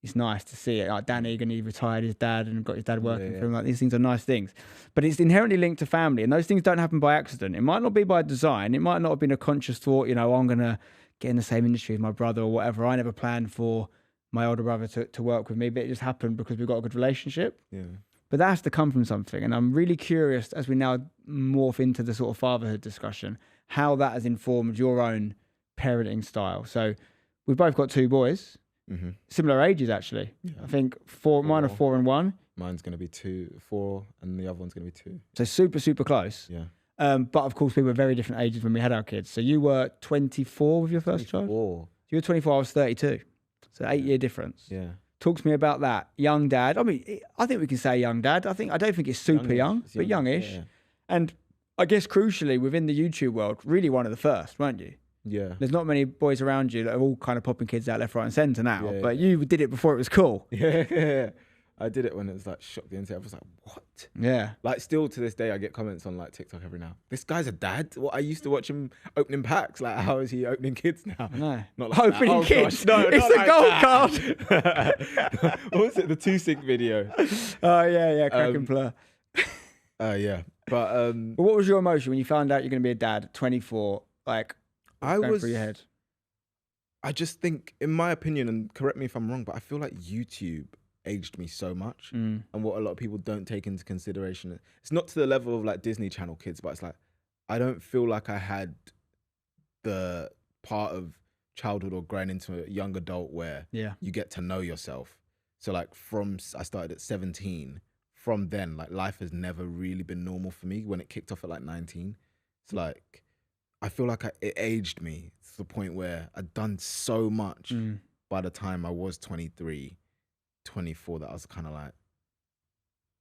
A: it's nice to see it. Like Dan Egan, he retired his dad and got his dad working for him. Like these things are nice things, but it's inherently linked to family, and those things don't happen by accident. It might not be by design. It might not have been a conscious thought. You know, I'm gonna get in the same industry as my brother or whatever. I never planned for my older brother to work with me, but it just happened because we've got a good relationship.
B: Yeah.
A: But that has to come from something. And I'm really curious, as we now morph into the sort of fatherhood discussion, how that has informed your own parenting style. So we've both got 2 boys, similar ages, actually. Yeah. I think mine are 4 and 1.
B: Mine's going to be 4, and the other one's going to be 2.
A: So super, super close.
B: Yeah.
A: But of course, we were very different ages when we had our kids. So you were 24 with your first child? You were 24, I was 32. So 8-year difference.
B: Yeah.
A: Talk to me about that. Young dad. I mean, I think we can say young dad. I don't think it's super young, but youngish. Yeah. And I guess crucially within the YouTube world, really one of the first, weren't you?
B: Yeah.
A: There's not many boys around you that are all kind of popping kids out left, right, and centre now.
B: Yeah,
A: but
B: yeah.
A: you did it before it was cool.
B: Yeah. I did it when it was like shocked the internet. I was like, what?
A: Yeah.
B: Like still to this day, I get comments on like TikTok every now. This guy's a dad. What I used to watch him opening packs. Like, how is he opening kids now?
A: No.
B: Not like
A: Opening
B: that.
A: kids.
B: No,
A: it's
B: not
A: a
B: like
A: gold
B: that.
A: card.
B: What was it? The 2-sync video.
A: Oh yeah, crack and plur.
B: Yeah. But
A: But what was your emotion when you found out you're going to be a dad at 24? Like,
B: I
A: going
B: was.
A: through your head.
B: I just think, in my opinion, and correct me if I'm wrong, but I feel like YouTube aged me so much, and what a lot of people don't take into consideration. It's not to the level of like Disney Channel kids, but it's like I don't feel like I had the part of childhood or growing into a young adult where you get to know yourself. So like I started at 17. From then, like life has never really been normal for me. When it kicked off at like 19, it's like I feel like it aged me to the point where I'd done so much by the time I was 23, 24 that I was kind of like,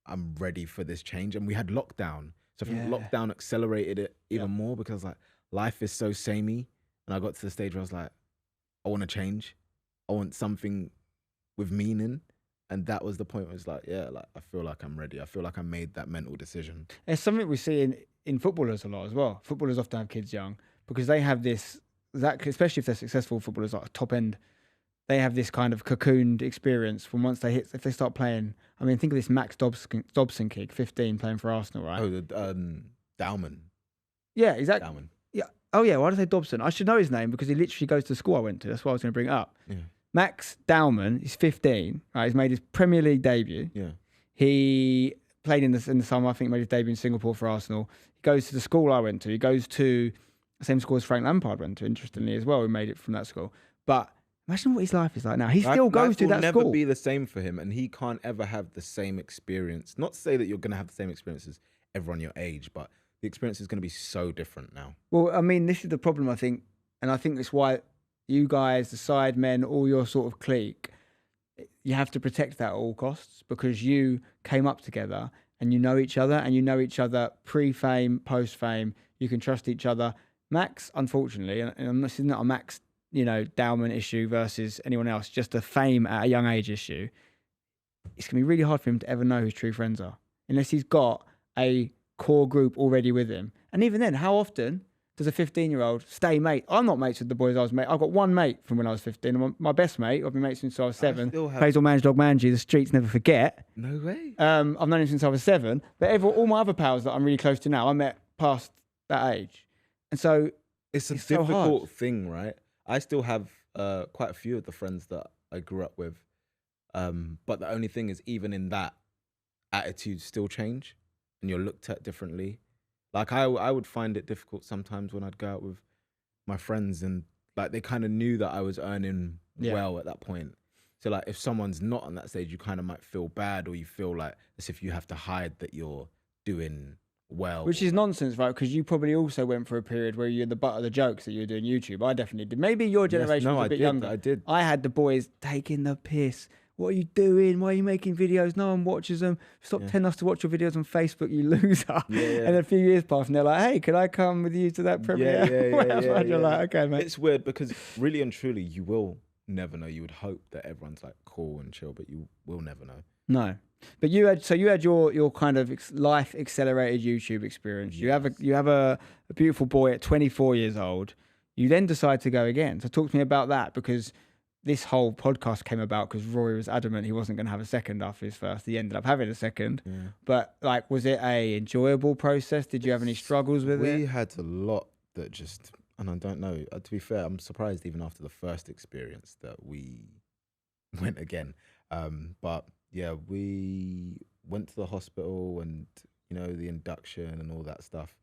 B: I'm ready for this change. And we had lockdown. So I think lockdown accelerated it even more because like life is so samey. And I got to the stage where I was like, I want to change. I want something with meaning. And that was the point where it's like, like I feel like I'm ready. I feel like I made that mental decision.
A: It's something we see in footballers a lot as well. Footballers often have kids young because they have this, especially if they're successful footballers, like top end, they have this kind of cocooned experience from once if they start playing. I mean, think of this Max Dobson kid, 15, playing for Arsenal, right?
B: Oh, the Dowman.
A: Yeah, exactly.
B: Dowman.
A: Yeah. Oh yeah. Why did I say Dobson? I should know his name because he literally goes to the school I went to. That's why I was going to bring it up.
B: Yeah.
A: Max Dowman is 15. Right, he's made his Premier League debut.
B: Yeah.
A: He played in the summer. I think made his debut in Singapore for Arsenal. He goes to the school I went to. He goes to the same school as Frank Lampard went to. Interestingly, as well, he made it from that school. But imagine what his life is like now. He still goes to that
B: school. Life will
A: school.
B: never be the same for him, and he can't ever have the same experience. Not to say that you're going to have the same experience as everyone your age, but the experience is going to be so different now.
A: Well, I mean, this is the problem, I think, and I think that's why you guys, the Sidemen, all your sort of clique, you have to protect that at all costs because you came up together and you know each other pre-fame, post-fame. You can trust each other. Max, unfortunately, and this is not a Max, Dowman issue versus anyone else, just a fame at a young age issue. It's going to be really hard for him to ever know who his true friends are unless he's got a core group already with him. And even then, how often does a 15-year-old stay mate? I'm not mates with the boys I was mate. I've got one mate from when I was 15. And my best mate, I've been mates since I was 7. Plays all man's dog Mangy, the streets never forget.
B: No way.
A: I've known him since I was 7. But all my other pals that I'm really close to now, I met past that age. And so
B: it's a
A: so
B: difficult
A: hard.
B: thing, right? I still have quite a few of the friends that I grew up with. But the only thing is, even in that, attitudes still change and you're looked at differently. Like I would find it difficult sometimes when I'd go out with my friends and like they kind of knew that I was earning well at that point. So like if someone's not on that stage, you kind of might feel bad or you feel like as if you have to hide that you're doing well.
A: Which is nonsense, right? Because you probably also went for a period where you're the butt of the jokes that you were doing YouTube. I definitely did. Maybe your generation was a bit younger.
B: I did.
A: I had the boys taking the piss. What are you doing? Why are you making videos? No one watches them. Stop telling us to watch your videos on Facebook, you loser.
B: Yeah.
A: And a few years pass and they're like, hey, can I come with you to that premiere?
B: Yeah.
A: You're like, okay, mate.
B: It's weird because really and truly, you will never know. You would hope that everyone's like cool and chill, but you will never know.
A: No. But you had your kind of life accelerated YouTube experience. Yes. You have a beautiful boy at 24 years old. You then decide to go again. So talk to me about that because this whole podcast came about because Rory was adamant he wasn't going to have a second after his first. He ended up having a second. Yeah. But like, was it a enjoyable process? Did you have any struggles with it?
B: We had a lot that just, and I don't know, to be fair, I'm surprised even after the first experience that we went again. But yeah, we went to the hospital and, the induction and all that stuff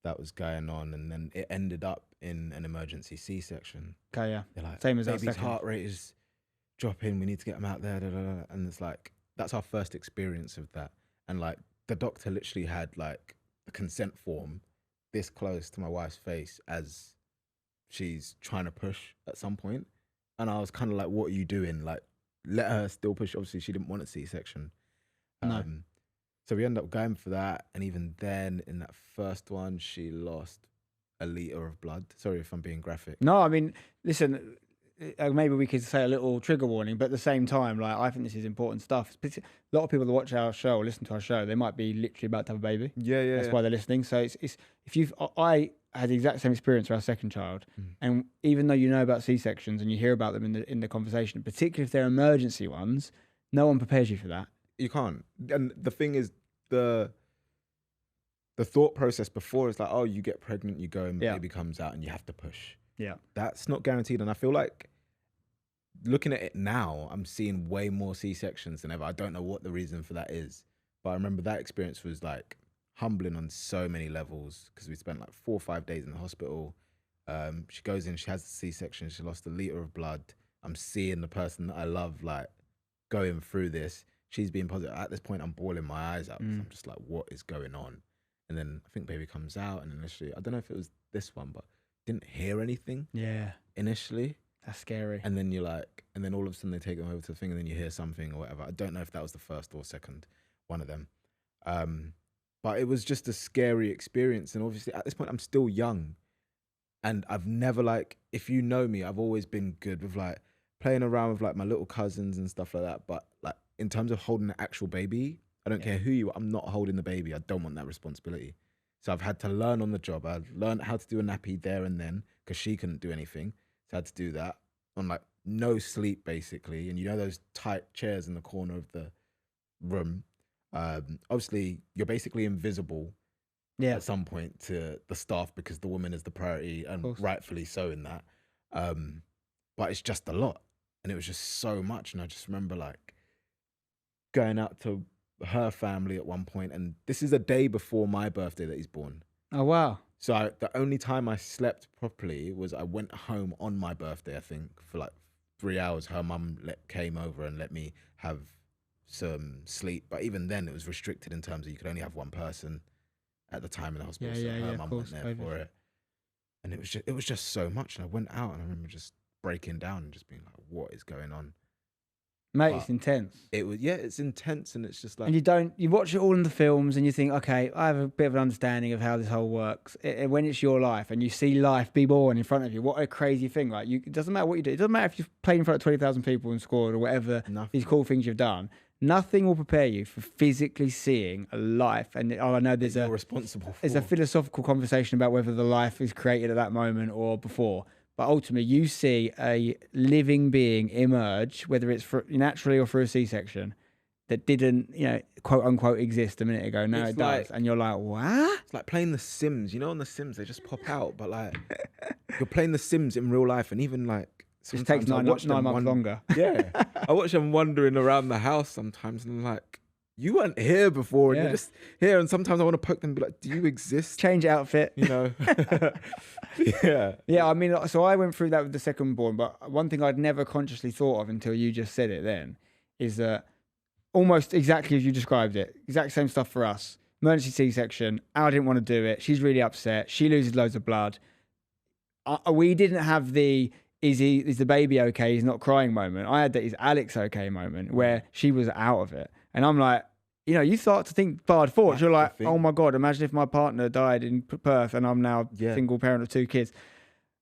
B: that was going on. And then it ended up in an emergency C-section.
A: Okay, yeah.
B: They're like,
A: same as our
B: baby's
A: second.
B: heart rate is dropping. We need to get him out there. Da, da, da. And it's like, that's our first experience of that. And like, the doctor literally had like a consent form this close to my wife's face as she's trying to push at some point. And I was kind of like, what are you doing? Like, let her still push. Obviously, she didn't want a C-section.
A: No.
B: So So we ended up going for that, and even then, in that first one, she lost a liter of blood. Sorry if I'm being graphic.
A: No, I mean, listen, maybe we could say a little trigger warning, but at the same time, like, I think this is important stuff. A lot of people that watch our show or listen to our show, they might be literally about to have a baby.
B: Yeah.
A: That's why they're listening. So it's if you've, I had the exact same experience for our second child, and even though you know about C-sections and you hear about them in the conversation, particularly if they're emergency ones, no one prepares you for that.
B: You can't. And the thing is, the thought process before is like, oh, you get pregnant, you go and baby comes out and you have to push.
A: Yeah.
B: That's not guaranteed. And I feel like looking at it now, I'm seeing way more C-sections than ever. I don't know what the reason for that is, but I remember that experience was like humbling on so many levels because we spent like 4 or 5 days in the hospital. She goes in, she has a C-section, she lost a liter of blood. I'm seeing the person that I love like going through this. She's being positive. At this point, I'm bawling my eyes out. I'm just like, what is going on? And then I think baby comes out, and initially, I don't know if it was this one, but didn't hear anything.
A: Yeah.
B: Initially.
A: That's scary.
B: And then you're like, and then all of a sudden they take them over to the thing, and then you hear something or whatever. I don't know if that was the first or second one of them. But it was just a scary experience. And obviously at this point, I'm still young. And I've never like, if you know me, I've always been good with like playing around with like my little cousins and stuff like that. But like in terms of holding an actual baby, I don't care who you are, I'm not holding the baby. I don't want that responsibility. So I've had to learn on the job. I've learned how to do a nappy there and then because she couldn't do anything. So I had to do that on like no sleep basically. And you know those tight chairs in the corner of the room. Obviously, you're basically invisible at some point to the staff because the woman is the priority and rightfully so in that. But it's just a lot. And it was just so much. And I just remember like going out to her family at one point, and this is a day before my birthday that he's born.
A: Oh, wow.
B: So the only time I slept properly was I went home on my birthday, I think, for like 3 hours. Her mum came over and let me have some sleep. But even then, it was restricted in terms of you could only have one person at the time in the hospital. So her mum went there for it. And it was just so much. And I went out and I remember just breaking down and just being like, what is going on?
A: Mate, it's intense.
B: It was, it's intense, and it's just like...
A: And you watch it all in the films and you think, okay, I have a bit of an understanding of how this whole works. When it's your life and you see life be born in front of you, what a crazy thing. Like, it doesn't matter what you do. It doesn't matter if you've played in front of 20,000 people and scored or whatever, these cool things you've done. Nothing will prepare you for physically seeing a life. And I know there's a philosophical conversation about whether the life is created at that moment or before. But ultimately, you see a living being emerge, whether it's naturally or through a C-section, that didn't, quote unquote, exist a minute ago. Now it does, and you're like, what?
B: It's like playing The Sims. You know, on The Sims they just pop out, but like you're playing The Sims in real life, and even like
A: it takes nine months longer.
B: Yeah, I watch them wandering around the house sometimes, and I'm like, you weren't here before, and you're just here. And sometimes I want to poke them and be like, do you exist?
A: Change outfit.
B: You know?
A: Yeah, I mean, so I went through that with the second born, but one thing I'd never consciously thought of until you just said it then is that almost exactly as you described it, exact same stuff for us. Emergency C-section. I didn't want to do it. She's really upset. She loses loads of blood. We didn't have the is the baby okay? He's not crying moment. I had the is Alex okay moment where she was out of it. And I'm like, you start to think bad thoughts. You're like, oh my God, imagine if my partner died in Perth and I'm now single parent of 2 kids.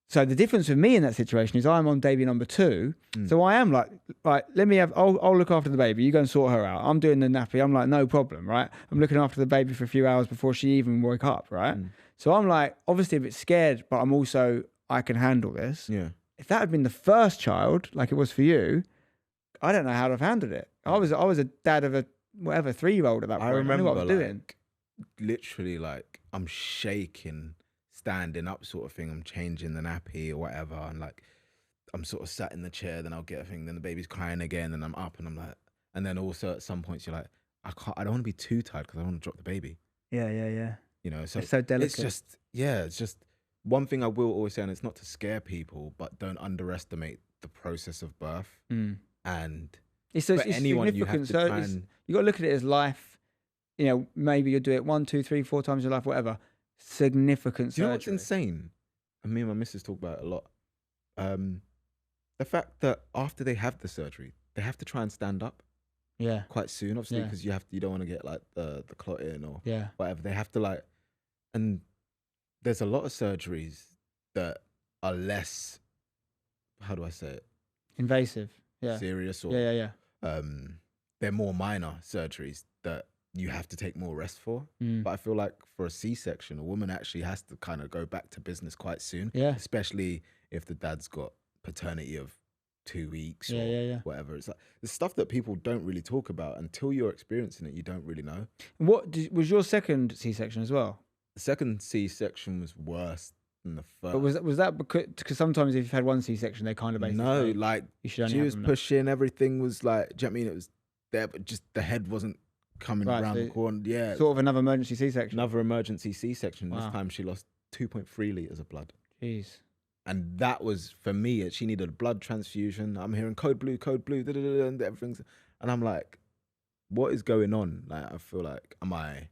A: So the difference with me in that situation is I'm on baby number 2. So I am like, right, I'll look after the baby. You go and sort her out. I'm doing the nappy. I'm like, no problem, right? I'm looking after the baby for a few hours before she even woke up, right? So I'm like, obviously a bit scared, but I'm also, I can handle this.
B: Yeah.
A: If that had been the first child, like it was for you, I don't know how to have handled it. I was a dad of a 3-year-old at that point.
B: I remember
A: knew what I was doing.
B: Literally like I'm shaking, standing up sort of thing. I'm changing the nappy or whatever, and like I'm sort of sat in the chair. Then I'll get a thing. Then the baby's crying again, and I'm up, and I'm like, and then also at some points you're like, I don't want to be too tired because I don't want to drop the baby.
A: Yeah.
B: So
A: it's so delicate.
B: It's just one thing I will always say, and it's not to scare people, but don't underestimate the process of birth. And
A: it's
B: anyone, you have to try
A: and... You got to look at it as life. Maybe you'll do it 1, 2, 3, 4 times in your life, whatever. Significant surgery.
B: You know what's insane? And me and my missus talk about it a lot. The fact that after they have the surgery, they have to try and stand up. quite soon, obviously, because you don't want to get like the clot in or whatever. They have to like, and there's a lot of surgeries that are less, how do I say it?
A: Invasive.
B: Serious or they're more minor surgeries that you have to take more rest for. But I feel like for a C-section, a woman actually has to kind of go back to business quite soon.
A: Yeah.
B: Especially if the dad's got paternity of 2 weeks or whatever. It's like the stuff that people don't really talk about until you're experiencing it. You don't really know.
A: Was your second C-section as well?
B: The second C-section was worse than the first.
A: But was that because sometimes if you've had one C-section, they kind of basically
B: like
A: you should only
B: she
A: have
B: was
A: them
B: pushing, everything was like, do you know what I mean? It was there, but just the head wasn't coming around the corner. Yeah,
A: sort of another emergency C-section.
B: Another emergency C-section. Wow. This time she lost 2.3 liters of blood.
A: Jeez.
B: And that was for me. She needed a blood transfusion. I'm hearing code blue, and everything's, and I'm like, what is going on? Like, I feel like, am I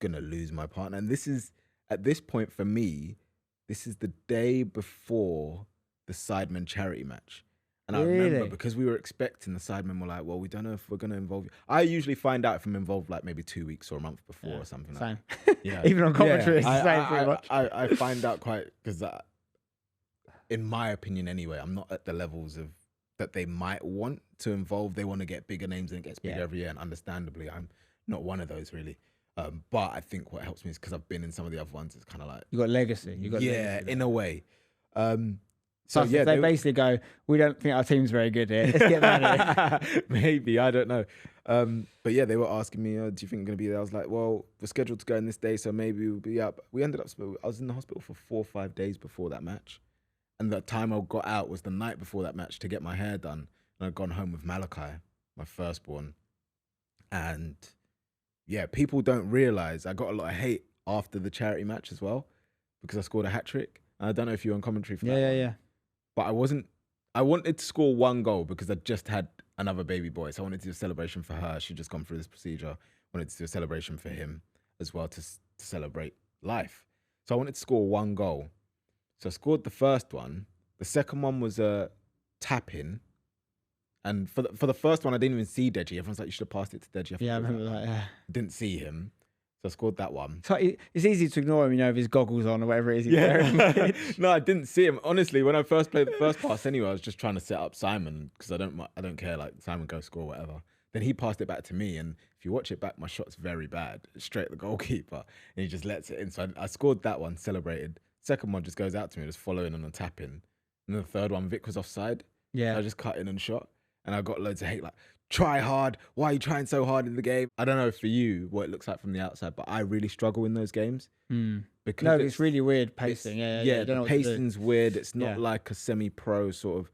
B: gonna lose my partner? And this is, at this point for me, this is the day before the Sidemen charity match. And I remember because we were expecting, the Sidemen were like, well, we don't know if we're going to involve you. I usually find out if I'm involved like maybe 2 weeks or a month before or something.
A: Same.
B: Like that.
A: Even on commentary, it's the same pretty much.
B: I find out quite, because in my opinion anyway, I'm not at the levels of that they might want to involve. They want to get bigger names and it gets bigger every year. And understandably, I'm not one of those really. But I think what helps me is because I've been in some of the other ones, it's kind of like...
A: You got legacy. Legacy
B: in a way.
A: So if they basically go, we don't think our team's very good here. Let's get that out of here.
B: Maybe, I don't know. But yeah, they were asking me, do you think you're going to be there? I was like, well, we're scheduled to go in this day, so maybe we'll be up. We ended up, I was in the hospital for 4 or 5 days before that match. And the time I got out was the night before that match to get my hair done. And I'd gone home with Malachi, my firstborn. And yeah, people don't realize I got a lot of hate after the charity match as well, because I scored a hat-trick. And I don't know if you were on commentary for that.
A: Yeah.
B: But I wanted to score 1 goal because I just had another baby boy. So I wanted to do a celebration for her. She'd just gone through this procedure. I wanted to do a celebration for him as well to celebrate life. So I wanted to score 1 goal. So I scored the first one. The second one was a tap-in. And for the first one, I didn't even see Deji. Everyone's like, you should have passed it to Deji.
A: I remember that, yeah.
B: Didn't see him. So I scored that one.
A: So it's easy to ignore him, with his goggles on or whatever it is he's wearing.
B: No, I didn't see him. Honestly, when I first played the first pass anyway, I was just trying to set up Simon because I don't care. Like, Simon go score, whatever. Then he passed it back to me. And if you watch it back, my shot's very bad. It's straight at the goalkeeper. And he just lets it in. So I scored that one, celebrated. Second one just goes out to me, just following on a tap in. And then the third one, Vic was offside.
A: Yeah.
B: I just cut in and shot. And I got loads of hate, like, try hard. Why are you trying so hard in the game? I don't know for you what it looks like from the outside, but I really struggle in those games. Because
A: it's really weird pacing. Yeah,
B: the pacing's weird. It's not like a semi-pro sort of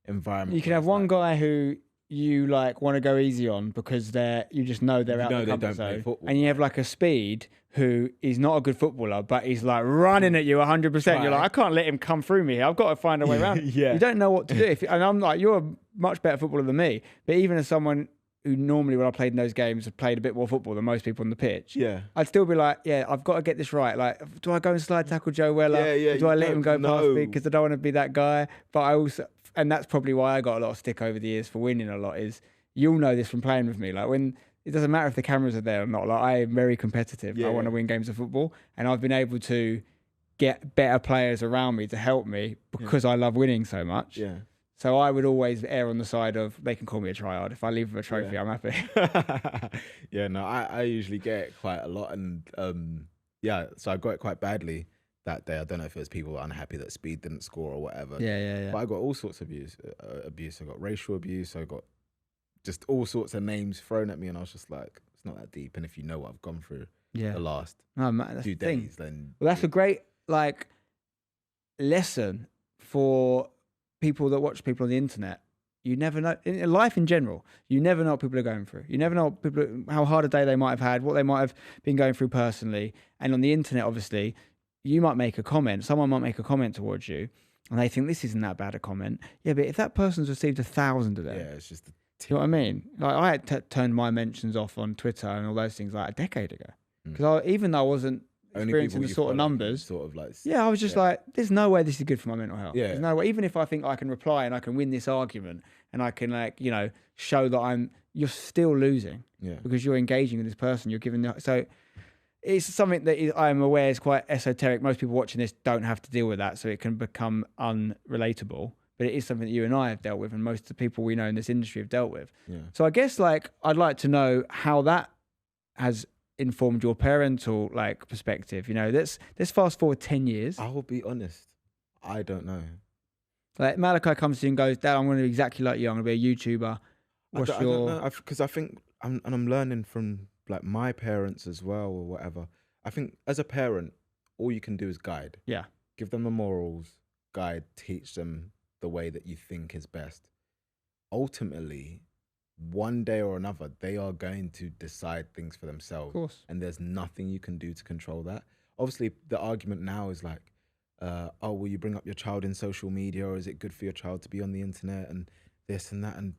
B: environment.
A: You can have one guy who you like want to go easy on because you just know they're out of the comfort zone, and you have like a speed who is not a good footballer, but he's like running at you 100%. You're like, I can't let him come through me. I've got to find a way around. You don't know what to do. And I'm like, you're a much better footballer than me. But even as someone who normally, when I played in those games, have played a bit more football than most people on the pitch, I'd still be like, I've got to get this right. Like, do I go and slide tackle Joe Weller? Or do I let him go past me because I don't want to be that guy? But I also, and that's probably why I got a lot of stick over the years for winning a lot, is you'll know this from playing with me. Like, when it doesn't matter if the cameras are there or not, like, I am very competitive. I want to win games of football, and I've been able to get better players around me to help me because I love winning so much. So I would always err on the side of, they can call me a tryhard. If I leave with a trophy, I'm happy.
B: I usually get it quite a lot. And so I got it quite badly that day. I don't know if it was people unhappy that Speed didn't score or whatever. But I got all sorts of abuse. I got racial abuse. I got just all sorts of names thrown at me. And I was just like, it's not that deep. And if you know what I've gone through the last few days, then...
A: Well, that's a great, lesson for people that watch people on the internet. You never know, in life in general, you never know what people are going through. You never know how hard a day they might have had, what they might have been going through personally. And on the internet, obviously, you might make a comment, someone might make a comment towards you, and they think this isn't that bad a comment. Yeah, but if that person's received 1,000 of them,
B: it's just...
A: Do you know what I mean? Like, I had turned my mentions off on Twitter and all those things like a decade ago. Because even though I wasn't experiencing the
B: you
A: sort of
B: follow,
A: numbers.
B: sort of like,
A: Yeah, I was just like, there's no way this is good for my mental health.
B: Yeah.
A: There's no way. Even if I think I can reply and I can win this argument and I can show that you're still losing.
B: Yeah.
A: Because you're engaging with this person. You're giving so it's something that I'm aware is quite esoteric. Most people watching this don't have to deal with that, so it can become unrelatable. But it is something that you and I have dealt with, and most of the people we know in this industry have dealt with.
B: Yeah.
A: So I guess I'd like to know how that has informed your parental perspective. Let's fast forward 10 years.
B: I will be honest, I don't know.
A: Like Malachi comes to you and goes, Dad, I'm going to be exactly like you. I'm going to be a YouTuber.
B: I don't know, because I think I'm learning from like my parents as well or whatever. I think as a parent, all you can do is guide.
A: Yeah.
B: Give them the morals, guide, teach them the way that you think is best. Ultimately, one day or another, they are going to decide things for themselves.
A: Of course.
B: And there's nothing you can do to control that. Obviously, the argument now is like, will you bring up your child in social media, or is it good for your child to be on the internet and this and that? And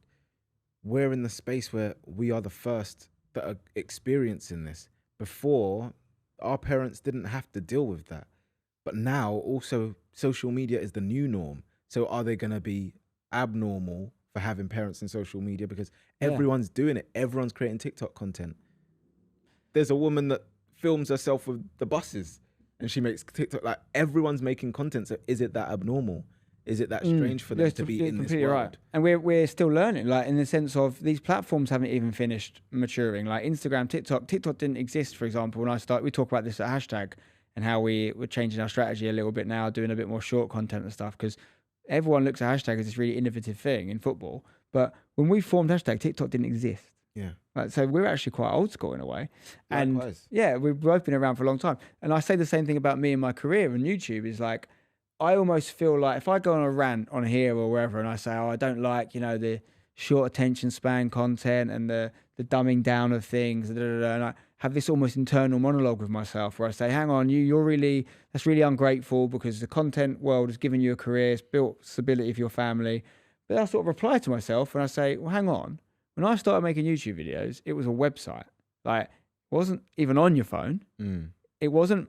B: we're in the space where we are the first that are experiencing this. Before, our parents didn't have to deal with that. But now, also, social media is the new norm. So are they going to be abnormal for having parents in social media? Because everyone's doing it. Everyone's creating TikTok content. There's a woman that films herself with the buses and she makes TikTok. Like, everyone's making content. So is it that abnormal? Is it that strange for them to be in this world? Right.
A: And we're still learning, in the sense of these platforms haven't even finished maturing. Like Instagram, TikTok didn't exist, for example, when we talk about this at Hashtag and how we were changing our strategy a little bit now, doing a bit more short content and stuff, because everyone looks at Hashtag as this really innovative thing in football. But when we formed Hashtag, TikTok didn't exist.
B: Yeah.
A: So we're actually quite old school in a way.
B: Likewise.
A: And we've both been around for a long time. And I say the same thing about me and my career on YouTube is like, I almost feel like if I go on a rant on here or wherever and I say, I don't like, the short attention span content and the dumbing down of things, and I have this almost internal monologue with myself where I say, hang on, that's really ungrateful because the content world has given you a career, it's built stability for your family. But I sort of reply to myself and I say, well, hang on. When I started making YouTube videos, it was a website. It wasn't even on your phone. It wasn't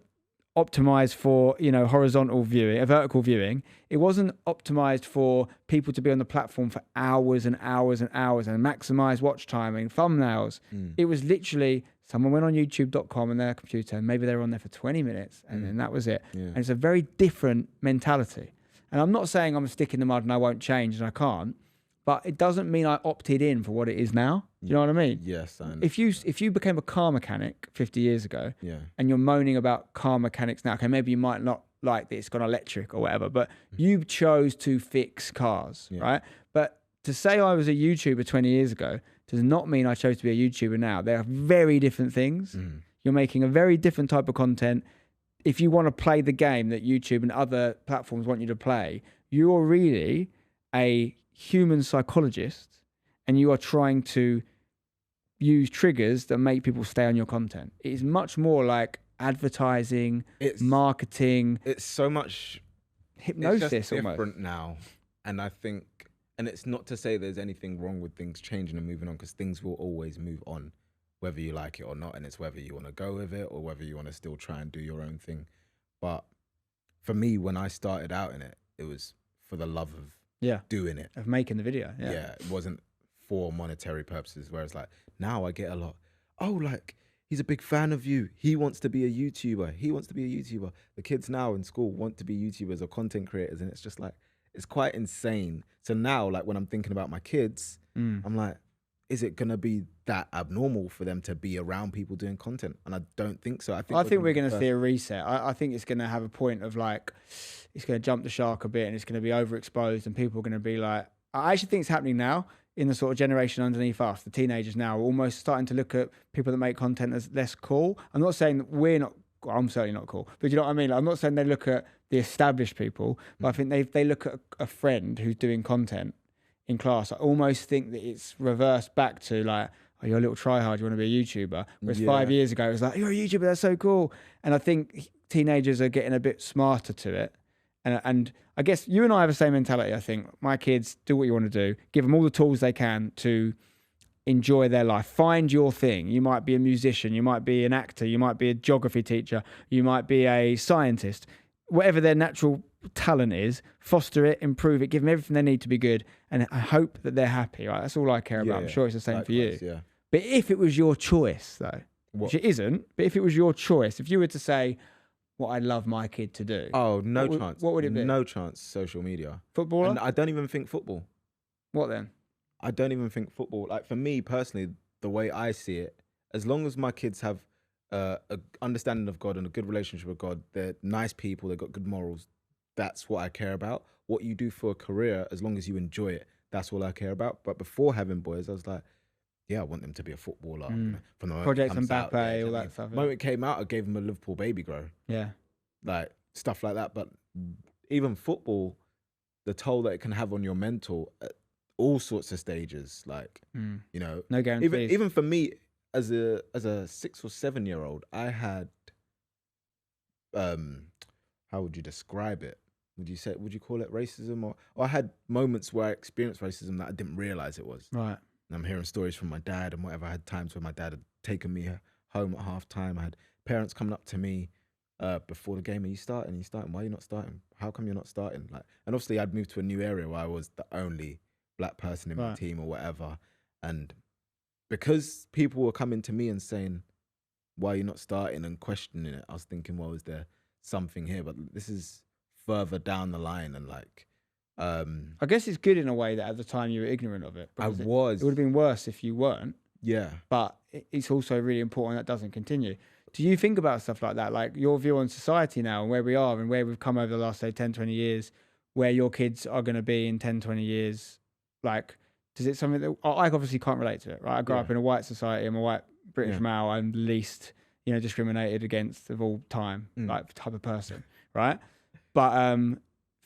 A: optimized for horizontal viewing, vertical viewing. It wasn't optimized for people to be on the platform for hours and hours and hours and maximize watch time and thumbnails. It was literally someone went on youtube.com on their computer and maybe they were on there for 20 minutes and then that was it. And it's a very different mentality. And I'm not saying I'm a stick in the mud and I won't change and I can't, but it doesn't mean I opted in for what it is now. Do you know what I mean?
B: Yes.
A: If you became a car mechanic 50 years ago and you're moaning about car mechanics now, okay, maybe you might not like that it's gone electric or whatever, but you chose to fix cars, right? But to say I was a YouTuber 20 years ago does not mean I chose to be a YouTuber now. They are very different things. You're making a very different type of content. If you want to play the game that YouTube and other platforms want you to play, you're really a human psychologist and you are trying to use triggers that make people stay on your content. It is much more like advertising, marketing.
B: It's so much
A: hypnosis,
B: it's just
A: almost
B: different now. And I think, and it's not to say there's anything wrong with things changing and moving on, because things will always move on, whether you like it or not. And it's whether you want to go with it or whether you want to still try and do your own thing. But for me, when I started out in it, it was for the love of doing it,
A: of making the video.
B: It wasn't for monetary purposes. Whereas now I get a lot, he's a big fan of you, he wants to be a YouTuber. The kids now in school want to be YouTubers or content creators, and it's just it's quite insane. So now when I'm thinking about my kids, I'm like, is it gonna be that abnormal for them to be around people doing content? And I don't think so. I think
A: we're going to see a reset. I think it's going to have a point of it's going to jump the shark a bit and it's going to be overexposed and people are going to be I actually think it's happening now in the sort of generation underneath us. The teenagers now are almost starting to look at people that make content as less cool. I'm not saying that we're not, I'm certainly not cool, but you know what I mean? I'm not saying they look at the established people, but I think they look at a friend who's doing content in class. I almost think that it's reversed back to oh, you're a little tryhard, you want to be a YouTuber. Whereas 5 years ago, it was you're a YouTuber, that's so cool. And I think teenagers are getting a bit smarter to it. And I guess you and I have the same mentality, I think. My kids, do what you want to do. Give them all the tools they can to enjoy their life. Find your thing. You might be a musician, you might be an actor, you might be a geography teacher, you might be a scientist. Whatever their natural talent is, foster it, improve it, give them everything they need to be good, and I hope that they're happy. Right? That's all I care about. I'm sure it's the same for you.
B: Yeah.
A: But if it was your choice, though, which it isn't, but if it was your choice, if you were to say, what I'd love my kid to do.
B: Oh, no chance.
A: What would it be?
B: No chance, social media.
A: Footballer?
B: And I don't even think football.
A: What then?
B: I don't even think football. Like, for me personally, the way I see it, as long as my kids have a understanding of God and a good relationship with God, they're nice people, they've got good morals, that's what I care about. What you do for a career, as long as you enjoy it, that's all I care about. But before having boys, I was like, yeah, I want them to be a footballer. You know, from the moment
A: Project
B: it comes out,
A: Mbappe, all that stuff.
B: The moment it came out, I gave them a Liverpool baby grow.
A: Yeah.
B: Like, stuff like that. But even football, the toll that it can have on your mental at all sorts of stages, like, you know,
A: no guarantees.
B: Even for me, as a 6 or 7 year old, I had, how would you describe it? Would you call it racism? Or I had moments where I experienced racism that I didn't realize it was.
A: Right.
B: And I'm hearing stories from my dad and whatever. I had times where my dad had taken me home at half time. I had parents coming up to me before the game. Are you starting? Why are you not starting? How come you're not starting? Like, and obviously I'd moved to a new area where I was the only black person in my team or whatever. And because people were coming to me and saying, why are you not starting, and questioning it, I was thinking, well, is there something here? But this is further down the line, and like,
A: I guess it's good in a way that at the time you were ignorant of it.
B: I was.
A: It would have been worse if you weren't.
B: Yeah.
A: But it's also really important that doesn't continue. Do you think about stuff like that? Like your view on society now and where we are and where we've come over the last, say, 10, 20 years, where your kids are going to be in 10, 20 years? Like, does it something that I obviously can't relate to it, right? I grew up in a white society. I'm a white British male. I'm the least, discriminated against of all time, like type of person, right? But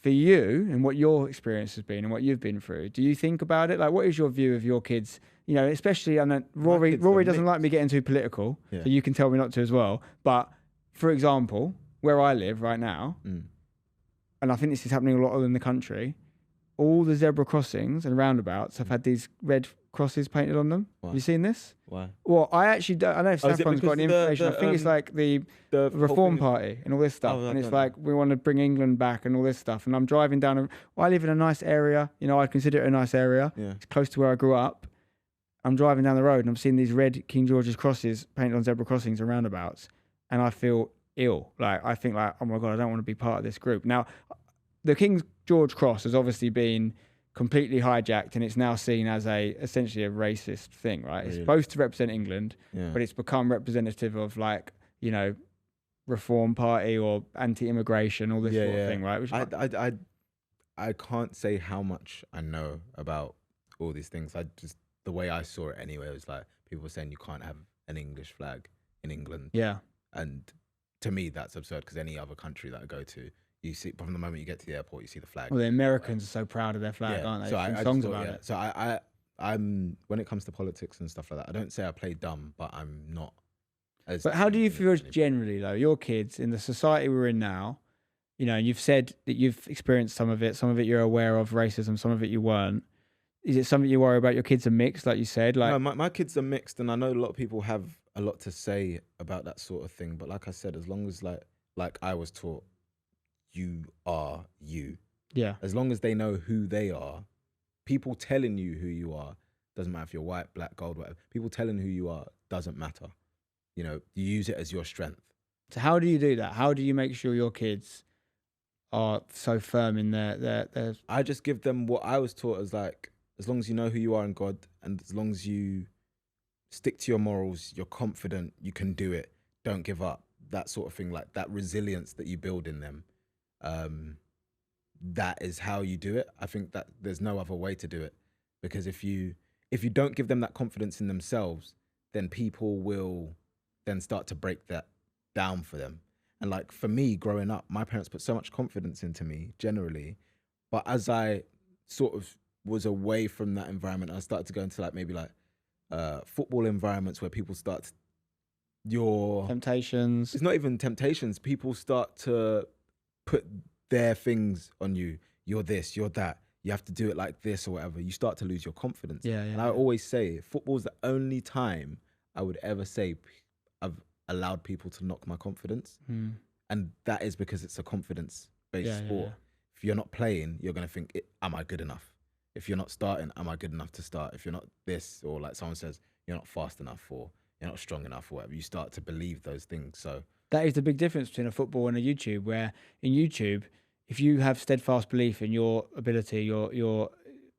A: for you and what your experience has been and what you've been through, do you think about it? Like, what is your view of your kids? You know, especially, I know Rory doesn't like me getting too political, so you can tell me not to as well. But for example, where I live right now, and I think this is happening a lot in the country, all the zebra crossings and roundabouts have had these red crosses painted on them. Wow. Have you seen this?
B: Why?
A: Well, I actually don't. I know if Saffron's got any information. I think it's like the Reform Party and all this stuff. And it's like, we want to bring England back and all this stuff. And I'm driving down. I live in a nice area. You know, I consider it a nice area. Yeah. It's close to where I grew up. I'm driving down the road and I'm seeing these red King George's crosses painted on zebra crossings and roundabouts. And I feel ill. Like, I think like, oh my God, I don't want to be part of this group. Now, the King George cross has obviously been completely hijacked and it's now seen as essentially a racist thing, right? Really? It's supposed to represent England, but it's become representative of like, Reform Party or anti-immigration, all this sort of thing, right? Which
B: I can't say how much I know about all these things. The way I saw it anyway was like, people were saying you can't have an English flag in England. Yeah. And to me, that's absurd, because any other country that I go to, you see, from the moment you get to the airport, you see the flag.
A: Well, the Americans are so proud of their flag, aren't they? So I songs about it.
B: So I'm when it comes to politics and stuff like that, I don't say I play dumb, but I'm not as.
A: But how do you feel generally, though? Your kids in the society we're in now, you've said that you've experienced some of it you're aware of racism, some of it you weren't. Is it something you worry about? Your kids are mixed, like you said. Like,
B: no, my kids are mixed, and I know a lot of people have a lot to say about that sort of thing. But like I said, as long as like I was taught, you are you. Yeah. As long as they know who they are, people telling you who you are, doesn't matter if you're white, black, gold, whatever. People telling who you are doesn't matter. You use it as your strength.
A: So how do you do that? How do you make sure your kids are so firm in their
B: I just give them what I was taught, as like, as long as you know who you are in God, and as long as you stick to your morals, you're confident, you can do it, don't give up, that sort of thing, like that resilience that you build in them. That is how you do it. I think that there's no other way to do it, because if you don't give them that confidence in themselves, then people will then start to break that down for them. And like for me, growing up, my parents put so much confidence into me generally, but as I sort of was away from that environment, I started to go into like maybe like football environments where people start
A: temptations.
B: It's not even temptations. People start to put their things on you. You're this, you're that. you have to do it like this or whatever, you start to lose your confidence.
A: Yeah,
B: And I always say, football's the only time I would ever say I've allowed people to knock my confidence. And that is because it's a confidence-based sport. If you're not playing, you're going to think, am I good enough? If you're not starting, am I good enough to start? If you're not this, or like someone says, you're not fast enough, or you're not strong enough, or whatever, you start to believe those things. So
A: that is the big difference between a football and a YouTube, where in YouTube, if you have steadfast belief in your ability, your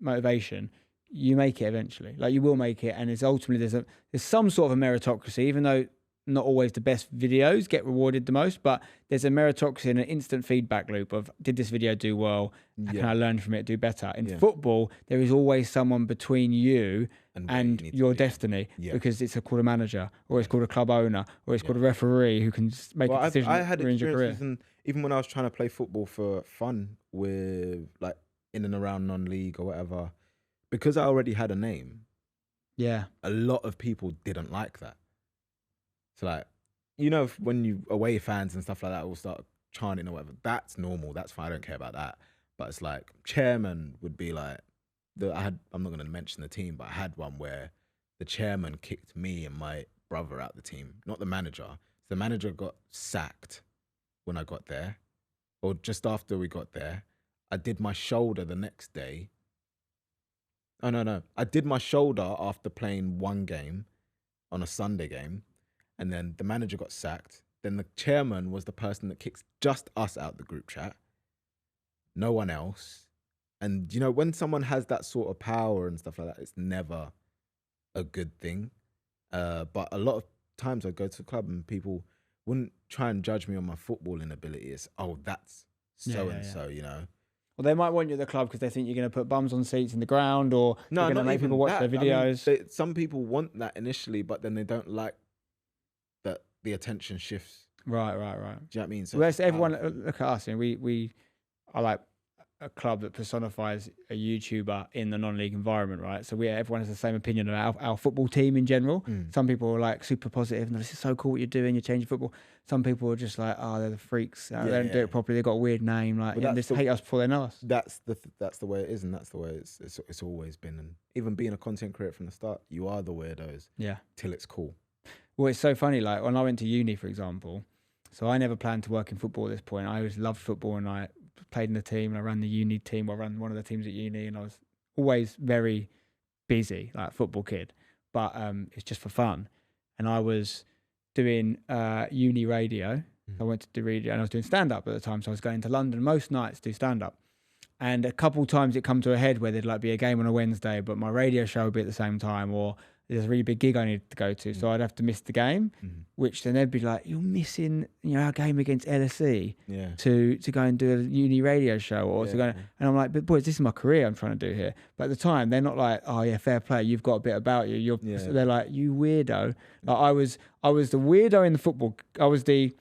A: motivation, you make it eventually. Like, you will make it, and it's ultimately there's some sort of a meritocracy, even though not always the best videos get rewarded the most, but there's a meritocracy and an instant feedback loop of, did this video do well? Can I learn from it, do better? In football, there is always someone between you and your destiny, because it's called a manager, or it's called a club owner, or it's called a referee who can make a decision.
B: I had
A: your
B: experiences,
A: career.
B: and even when I was trying to play football for fun with like in and around non-league or whatever, because I already had a name, a lot of people didn't like that. So like, you know, when you away fans and stuff like that will start chanting or whatever, that's normal. That's fine. I don't care about that. But it's like, chairman would be like, I'm not going to mention the team, but I had one where the chairman kicked me and my brother out the team, not the manager. So the manager got sacked when I got there, or just after we got there. I did my shoulder the next day. Oh, no. I did my shoulder after playing one game on a Sunday game. And then the manager got sacked. Then the chairman was the person that kicks just us out the group chat. No one else. And, you know, when someone has that sort of power and stuff like that, it's never a good thing. But a lot of times I go to the club and people wouldn't try and judge me on my footballing ability. It's, oh, that's so-and-so, you know.
A: Well, they might want you at the club because they think you're going to put bums on seats in the ground, or you're going to make people watch their videos.
B: I mean, some people want that initially, but then they don't like that the attention shifts.
A: Right.
B: Do you know what I mean? So
A: Whereas everyone, look at us, and we are like a club that personifies a YouTuber in the non-league environment, right? So everyone has the same opinion about our football team in general. Some people are like super positive, and this is so cool what you're doing, you're changing football. Some people are just like, oh, they're the freaks. They don't do it properly. They've got a weird name, like, and just hate us before they know us.
B: That's the way it is, and that's the way it's always been. And even being a content creator from the start, you are the weirdos. Yeah. Till it's cool.
A: Well, it's so funny. Like when I went to uni, for example, so I never planned to work in football at this point. I always loved football, and I played in the team, and I ran the uni team. I ran one of the teams at uni, and I was always very busy, like a football kid. But it's just for fun. And I was doing uni radio. I went to do radio, and I was doing stand-up at the time. So I was going to London most nights to do stand-up. And a couple of times it come to a head where there'd like be a game on a Wednesday, but my radio show would be at the same time, or there's a really big gig I needed to go to, so I'd have to miss the game, which then they'd be like, you're missing, our game against LSE to go and do a uni radio show, or to go, and I'm like, but boys, this is my career I'm trying to do here. But at the time, they're not like, oh yeah, fair play, you've got a bit about you. So they're like, you weirdo. Like I was the weirdo in the football. I was the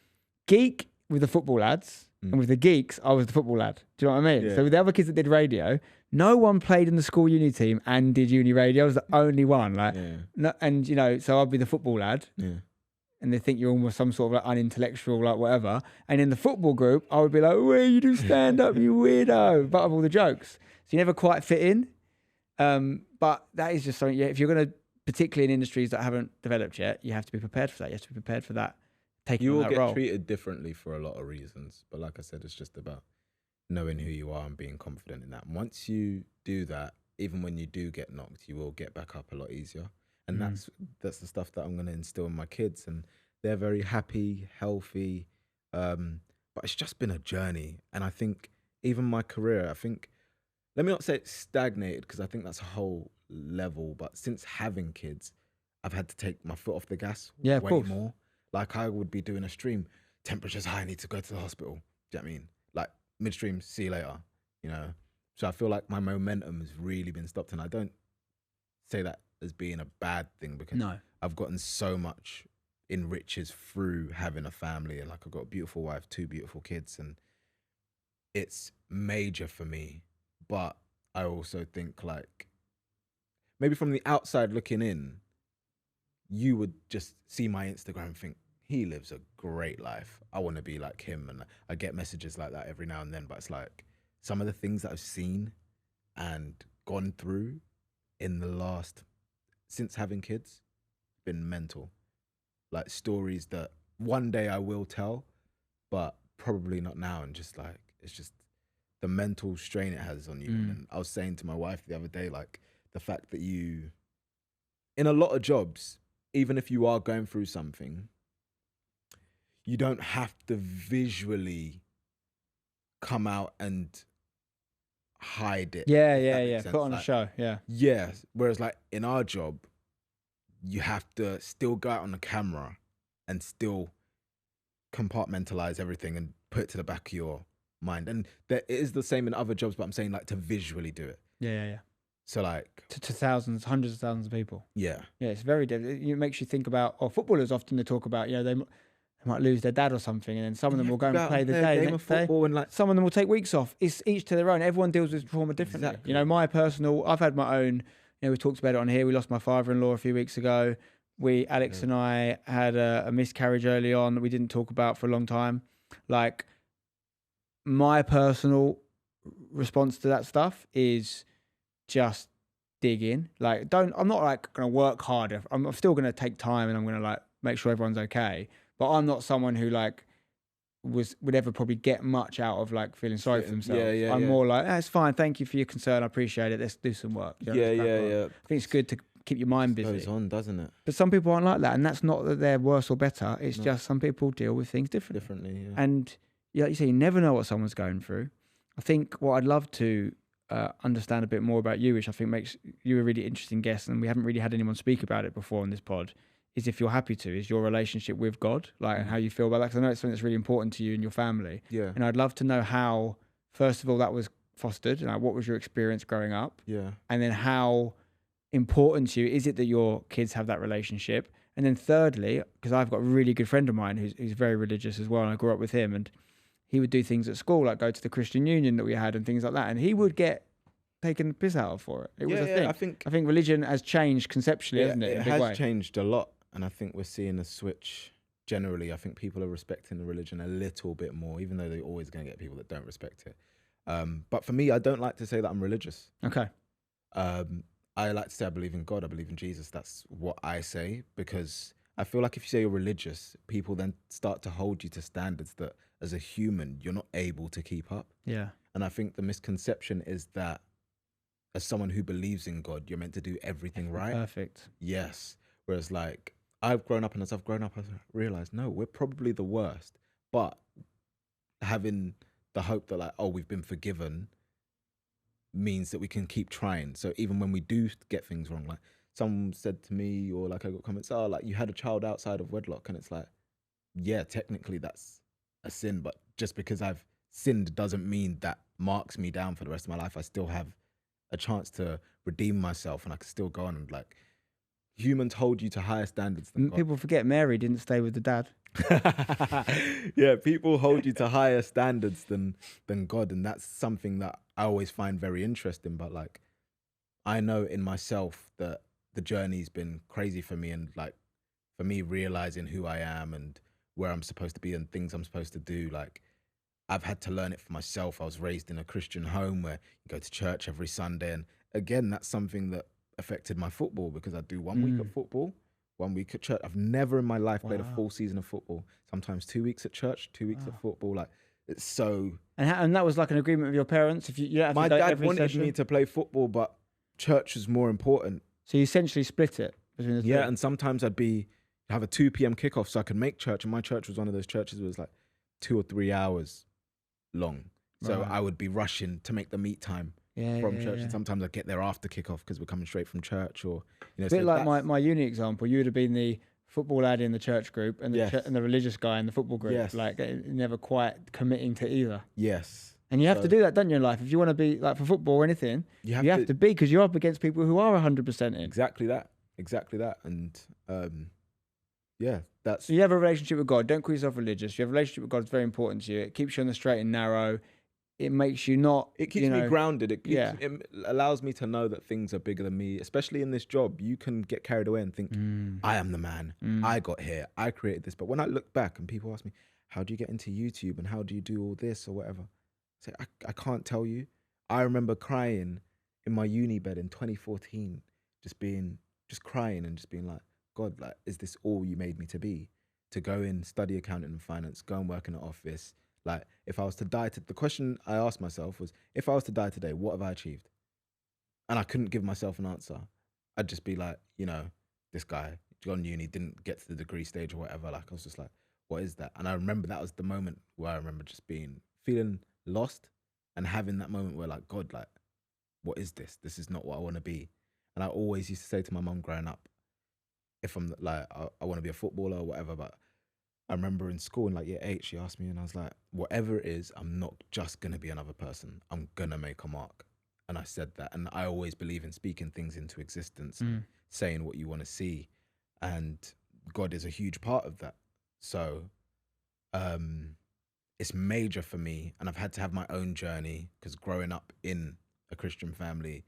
A: geek with the football lads, and with the geeks, I was the football lad. Do you know what I mean? Yeah. So with the other kids that did radio, no one played in the school uni team and did uni radio. I was the only one. Like, no, and so I'd be the football lad. Yeah. And they think you're almost some sort of like unintellectual, like whatever. And in the football group, I would be like, where you do stand up, you weirdo. But of all the jokes. So you never quite fit in. But that is just something, if you're going to, particularly in industries that haven't developed yet, you have to be prepared for that. You have to be prepared for that.
B: You will get treated differently for a lot of reasons. But like I said, it's just about knowing who you are and being confident in that. And once you do that, even when you do get knocked, you will get back up a lot easier. And that's the stuff that I'm going to instill in my kids. And they're very happy, healthy. But it's just been a journey. And I think even my career, let me not say it's stagnated, because I think that's a whole level. But since having kids, I've had to take my foot off the gas way more. Like I would be doing a stream, temperature's high, I need to go to the hospital. Do you know what I mean? Like midstream, see you later, So I feel like my momentum has really been stopped. And I don't say that as being a bad thing, because I've gotten so much in riches through having a family. And like I've got a beautiful wife, 2 beautiful kids, and it's major for me. But I also think like, maybe from the outside looking in, you would just see my Instagram and think, he lives a great life. I want to be like him. And I get messages like that every now and then. But it's like some of the things that I've seen and gone through in the last, since having kids, been mental. Like stories that one day I will tell, but probably not now. And just like, it's just the mental strain it has on you. And I was saying to my wife the other day, like the fact that you, in a lot of jobs, even if you are going through something, you don't have to visually come out and hide it.
A: Yeah,
B: if that
A: yeah,
B: makes
A: yeah.
B: sense.
A: Put on a
B: Like,
A: show. Yeah.
B: yeah. Whereas like in our job, you have to still go out on the camera and still compartmentalize everything and put it to the back of your mind. And it is the same in other jobs, but I'm saying like to visually do it.
A: Yeah, yeah, yeah.
B: So like
A: To thousands, hundreds of thousands of people.
B: yeah.
A: Yeah, it's very different. It makes you think about, or footballers often they talk about, they might lose their dad or something, and then some of them will go and play the day.
B: Game of football and like
A: Some of them will take weeks off. It's each to their own. Everyone deals with trauma differently.
B: Exactly.
A: I've had my own, we talked about it on here. We lost my father-in-law a few weeks ago. Alex and I had a miscarriage early on that we didn't talk about for a long time. Like, my personal response to that stuff is just dig in. Like, I'm not like going to work harder. I'm still going to take time and I'm going to like make sure everyone's okay. But I'm not someone who like would ever probably get much out of like feeling sorry for themselves. I'm more like, it's fine. Thank you for your concern. I appreciate it. Let's do some work.
B: Yeah.
A: I think it's good to keep your mind busy.
B: Goes on, doesn't it?
A: But some people aren't like that, and that's not that they're worse or better. It's just some people deal with things differently.
B: Yeah.
A: And like you say, you never know what someone's going through. I think what I'd love to understand a bit more about you, which I think makes you a really interesting guest, and we haven't really had anyone speak about it before on this pod, is if you're happy to, is your relationship with God, like, and how you feel about that. Because I know it's something that's really important to you and your family.
B: Yeah.
A: And I'd love to know how, first of all, that was fostered, and like, what was your experience growing up?
B: Yeah.
A: And then how important to you is it that your kids have that relationship? And then thirdly, because I've got a really good friend of mine who's very religious as well, and I grew up with him, and he would do things at school, like go to the Christian Union that we had and things like that, and he would get taken the piss out of for it. It was a thing. I think religion has changed conceptually, hasn't it?
B: It has changed a lot, and I think we're seeing a switch generally. I think people are respecting the religion a little bit more, even though they're always going to get people that don't respect it. But for me, I don't like to say that I'm religious.
A: Okay.
B: I like to say I believe in God, I believe in Jesus. That's what I say, because I feel like if you say you're religious, people then start to hold you to standards that as a human, you're not able to keep up.
A: Yeah.
B: And I think the misconception is that as someone who believes in God, you're meant to do everything right.
A: Perfect.
B: Yes. Whereas like I've grown up, and as I've grown up, I've realized, no, we're probably the worst. But having the hope that like, oh, we've been forgiven means that we can keep trying. So even when we do get things wrong, like someone said to me, or like I got comments, oh, like you had a child outside of wedlock, and it's like, yeah, technically that's a sin, but just because I've sinned doesn't mean that marks me down for the rest of my life. I still have a chance to redeem myself, and I can still go on. And like, humans hold you to higher standards than God.
A: People forget Mary didn't stay with the dad.
B: Yeah, people hold you to higher standards than God, and that's something that I always find very interesting. But like, I know in myself that the journey's been crazy for me, and like for me realizing who I am and where I'm supposed to be and things I'm supposed to do, like I've had to learn it for myself. I was raised in a Christian home where you go to church every Sunday, and again, that's something that affected my football, because I do 1 week of football, 1 week at church. I've never in my life played a full season of football. Sometimes 2 weeks at church, 2 weeks of football. Like, it's so.
A: And that was like an agreement with your parents. If you don't have
B: my
A: to go
B: dad
A: every
B: wanted
A: session?
B: me to play football, but church was more important.
A: So you essentially split it between the two.
B: Yeah, and sometimes I'd have a 2 p.m. kickoff so I could make church, and my church was one of those churches where it was like 2 or 3 hours long. So
A: Right.
B: I would be rushing to make the meet time from church, and sometimes I'd get there after kickoff because we're coming straight from church, or
A: A bit like my uni example. You would have been the football lad in the church group and the
B: Yes.
A: and the religious guy in the football group.
B: Yes.
A: Like, never quite committing to either.
B: Yes.
A: And you have to
B: So-
A: do that, don't you, in life? If you want to be like for football or anything,
B: You
A: you have to be, because you're up against people who are 100% in.
B: Exactly that. And yeah, that's
A: So you have a relationship with God. Don't call yourself religious. You have a relationship with God. It's very important to you. It keeps you on the straight and narrow. It makes you not.
B: it keeps me grounded. It
A: Yeah.
B: it allows me to know that things are bigger than me, especially in this job. You can get carried away and think, I am the man. I got here. I created this. But when I look back and people ask me, how do you get into YouTube and how do you do all this or whatever? I say, I can't tell you. I remember crying in my uni bed in 2014, just crying and just being like, God, like, is this all you made me to be? To go in, study accounting and finance, go and work in an office. Like, if I was to die, the question I asked myself was, if I was to die today, what have I achieved? And I couldn't give myself an answer. I'd just be like, you know, this guy gone uni, didn't get to the degree stage or whatever. Like, I was just like, what is that? And I remember that was the moment where I remember just feeling lost and having that moment where like, God, like, what is this? This is not what I want to be. And I always used to say to my mum growing up, if I'm like, I want to be a footballer or whatever, but I remember in school in like year 8, she asked me and I was like, whatever it is, I'm not just going to be another person. I'm going to make a mark. And I said that. And I always believe in speaking things into existence, and saying what you want to see. And God is a huge part of that. So it's major for me. And I've had to have my own journey because growing up in a Christian family,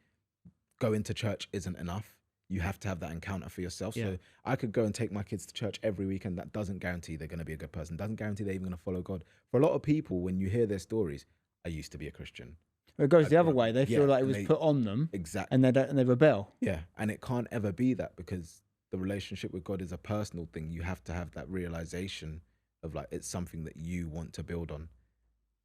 B: going to church isn't enough. You have to have that encounter for yourself.
A: Yeah.
B: So I could go and take my kids to church every weekend. That doesn't guarantee they're going to be a good person. Doesn't guarantee they're even going to follow God. For a lot of people, when you hear their stories, I used to be a Christian.
A: It goes the other way. They feel like it was put on them.
B: Exactly.
A: And they rebel.
B: Yeah. And it can't ever be that, because the relationship with God is a personal thing. You have to have that realization of like, it's something that you want to build on.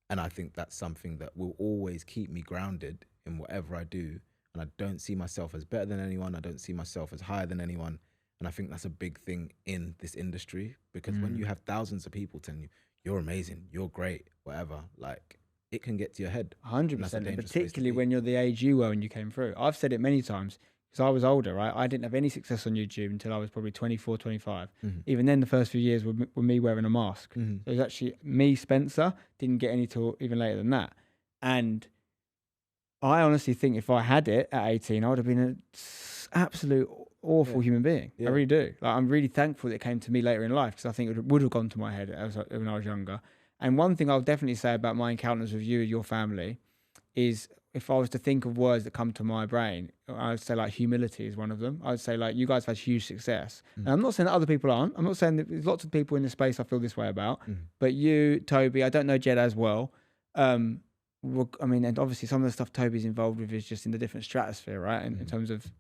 B: And I think that's something that will always keep me grounded in whatever I do. And I don't see myself as better than anyone. I don't see myself as higher than anyone. And I think that's a big thing in this industry, because when you have thousands of people telling you, you're amazing, you're great, whatever, like, it can get to your head.
A: 100%, particularly when you're the age you were when you came through. I've said it many times, because I was older, right? I didn't have any success on YouTube until I was probably 24, 25. Even then, the first few years were me wearing a mask. So it was actually me, Spencer, didn't get any till even later than that. And I honestly think if I had it at 18, I would have been an absolute awful human being. I really do. Like, I'm really thankful that it came to me later in life, because I think it would have gone to my head when I was younger. And one thing I'll definitely say about my encounters with you and your family is, if I was to think of words that come to my brain, I would say like humility is one of them. I would say like, you guys have had huge success. And I'm not saying that other people aren't. I'm not saying that there's lots of people in this space I feel this way about. But you, Toby, I don't know Jed as well. I mean, and obviously some of the stuff Toby's involved with is just in the different stratosphere, right? In terms of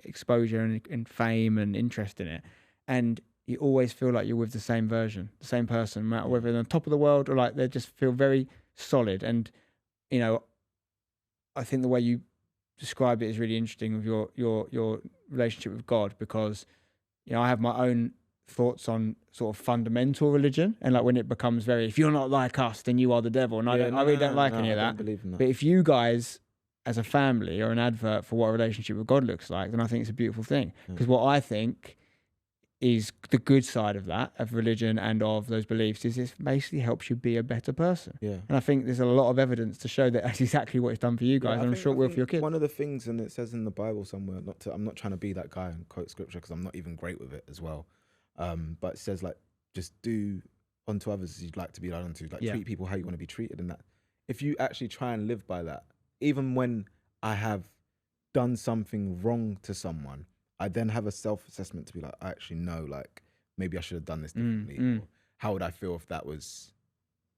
A: exposure and fame and interest in it. And you always feel like you're with the same version, the same person, no matter whether they're on top of the world or like they just feel very solid. And, you know, I think the way you describe it is really interesting with your relationship with God, because, you know, I have my own thoughts on sort of fundamental religion, and like when it becomes very, if you're not like us, then you are the devil. And I really don't like any of that. But if you guys as a family are an advert for what a relationship with God looks like, then I think it's a beautiful thing. Because what I think is the good side of that, of religion and of those beliefs, is it basically helps you be a better person. Yeah. And I think there's a lot of evidence to show that that's exactly what it's done for you guys, and I'm sure it will for your kids.
B: One of the things, and it says in the Bible somewhere, I'm not trying to be that guy and quote scripture, because I'm not even great with it as well. But it says like, just do unto others as you'd like to be done unto. Like, treat people how you want to be treated. And that, if you actually try and live by that, even when I have done something wrong to someone, I then have a self-assessment to be like, I actually know, like, maybe I should have done this differently. Or how would I feel if that was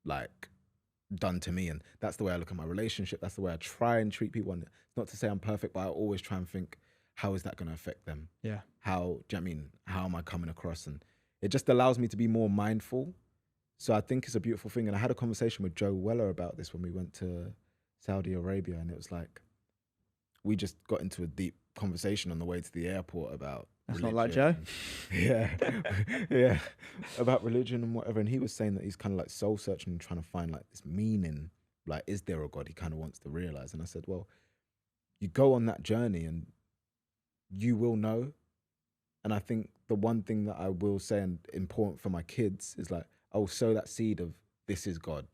B: like done to me? And that's the way I look at my relationship. That's the way I try and treat people. And it's not to say I'm perfect, but I always try and think, how is that going to affect them? Yeah. How, do you know what I mean? How am I coming across? And it just allows me to be more mindful. So I think it's a beautiful thing. And I had a conversation with Joe Weller about this when we went to Saudi Arabia. And it was like, we just got into a deep conversation on the way to the airport about
A: That's not like Joe.
B: Yeah, about religion and whatever. And he was saying that he's kind of like soul searching and trying to find like this meaning, like, is there a God? He kind of wants to realize. And I said, well, you go on that journey and you will know. And I think the one thing that I will say, and important for my kids, is like, I will sow that seed of, this is God.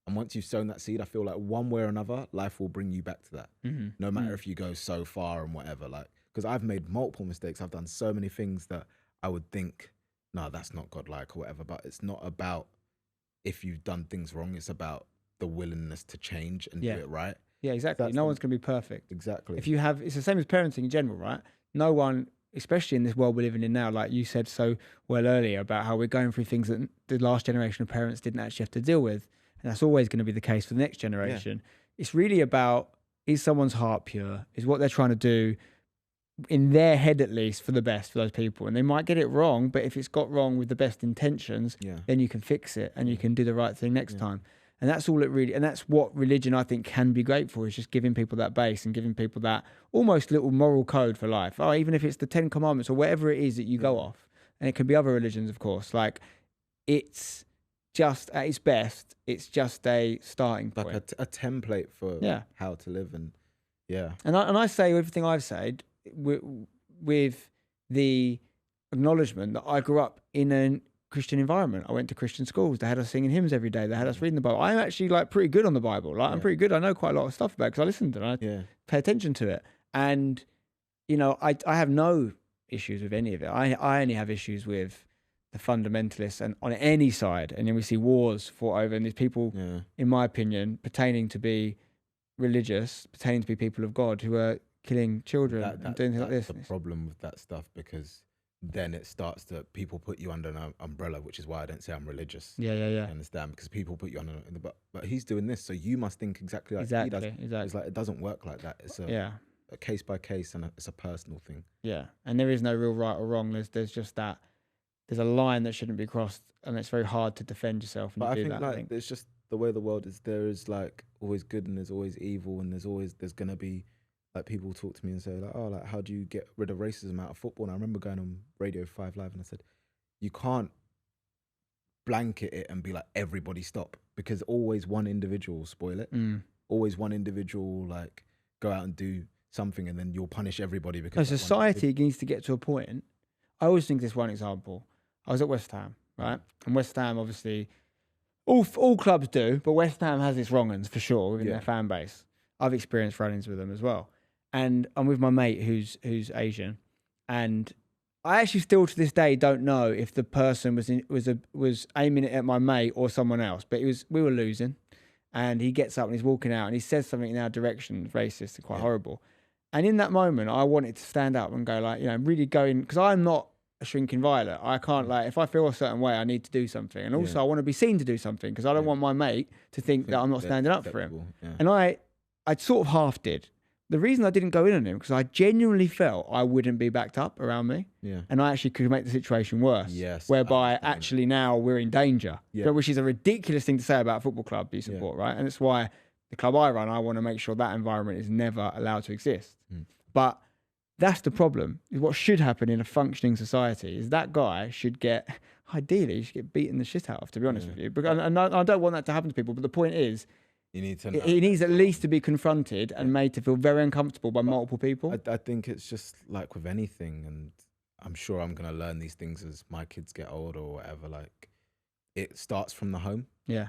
B: And once you've sown that seed, I feel like one way or another, life will bring you back to that. No matter if you go so far and whatever, like, because I've made multiple mistakes. I've done so many things that I would think, no, that's not God-like or whatever. But it's not about if you've done things wrong. It's about the willingness to change and do it right. Yeah, exactly. No one's going to be perfect. Exactly. If you have, it's the same as parenting in general, right? No one, especially in this world we're living in now, like you said so well earlier about how we're going through things that the last generation of parents didn't actually have to deal with. And that's always going to be the case for the next generation. It's really about,
A: is someone's heart pure? Is what they're trying to do in their head, at least, for the best for those people? And they might get it wrong, but if it's got wrong with the best intentions, then you can fix it and you can do the right thing next time. And that's all it really, and that's what religion, I think, can be great for, is just giving people that base and giving people that almost little moral code for life. Oh, even if it's the 10 Commandments or whatever it is that you go off. And it can be other religions, of course. Like, it's just, at its best, it's just a starting point.
B: Like a template for how to live. And
A: I say everything I've said with the acknowledgement that I grew up in a Christian environment. I went to Christian schools. They had us singing hymns every day. They had us reading the Bible. I'm actually like pretty good on the Bible. Like I'm pretty good. I know quite a lot of stuff about it because I listened and I pay attention to it. And, you know, I have no issues with any of it. I only have issues with the fundamentalists and on any side. And then we see wars fought over, and these people, in my opinion, pertaining to be religious, pertaining to be people of God, who are killing children and doing things like this.
B: That's the problem with that stuff, because then it starts to, people put you under an umbrella, which is why I don't say I'm religious.
A: Yeah.
B: You understand? Because people put you under, but he's doing this, so you must think exactly like he does.
A: Exactly.
B: It's like, it doesn't work like that. It's a case by case, and it's a personal thing. Yeah.
A: And there is no real right or wrong. There's just that, there's a line that shouldn't be crossed, and it's very hard to defend yourself.
B: But I think it's just the way the world is. There is like always good and there's always evil, and there's gonna be, like, people talk to me and say like, oh, like, how do you get rid of racism out of football? And I remember going on Radio 5 Live and I said, you can't blanket it and be like, everybody stop, because always one individual will spoil it. Always one individual will like go out and do something, and then you'll punish everybody because
A: society needs to get to a point. I always think this one example. I was at West Ham, right? And West Ham, obviously, all clubs do, but West Ham has its wrong-uns for sure within their fan base. I've experienced run-ins with them as well. And I'm with my mate who's Asian, and I actually still to this day don't know if the person was aiming it at my mate or someone else. But we were losing, and he gets up and he's walking out and he says something in our direction, racist and quite horrible. And in that moment, I wanted to stand up and go like, you know, really going, because I'm not a shrinking violet. I can't, like, if I feel a certain way, I need to do something. And also I want to be seen to do something, because I don't want my mate to think that I'm not standing up for him. And I sort of half did. The reason I didn't go in on him, because I genuinely felt I wouldn't be backed up around me. And I actually could make the situation worse. Whereby actually now we're in danger. Which is a ridiculous thing to say about a football club you support, right? And it's why the club I run, I want to make sure that environment is never allowed to exist. But that's the problem. What should happen in a functioning society is that guy should get, ideally, he should get beaten the shit out of, to be honest with you. Because, and I don't want that to happen to people, but the point is,
B: you need to know.
A: He needs at least to be confronted and made to feel very uncomfortable by multiple people.
B: I think it's just like with anything, and I'm sure I'm going to learn these things as my kids get older or whatever. Like, it starts from the home. You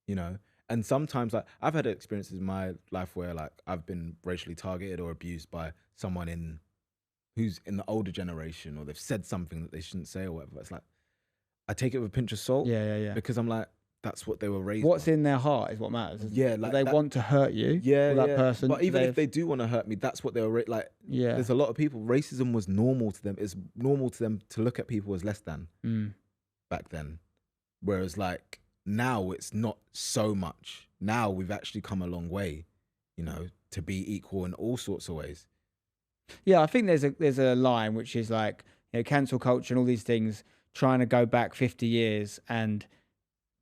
B: know? And sometimes, like, I've had experiences in my life where, like, I've been racially targeted or abused by someone who's in the older generation, or they've said something that they shouldn't say or whatever. It's like, I take it with a pinch of salt. Because I'm like, that's what they were raised
A: What's
B: by.
A: in their heart is what matters.
B: Like
A: they want to hurt you. Or that person.
B: But even if they do want to hurt me, that's what they were like. There's a lot of people. Racism was normal to them. It's normal to them to look at people as less than back then. Whereas like now it's not so much. Now we've actually come a long way, you know, to be equal in all sorts of ways.
A: Yeah, I think there's a line which is like, you know, cancel culture and all these things, trying to go back 50 years and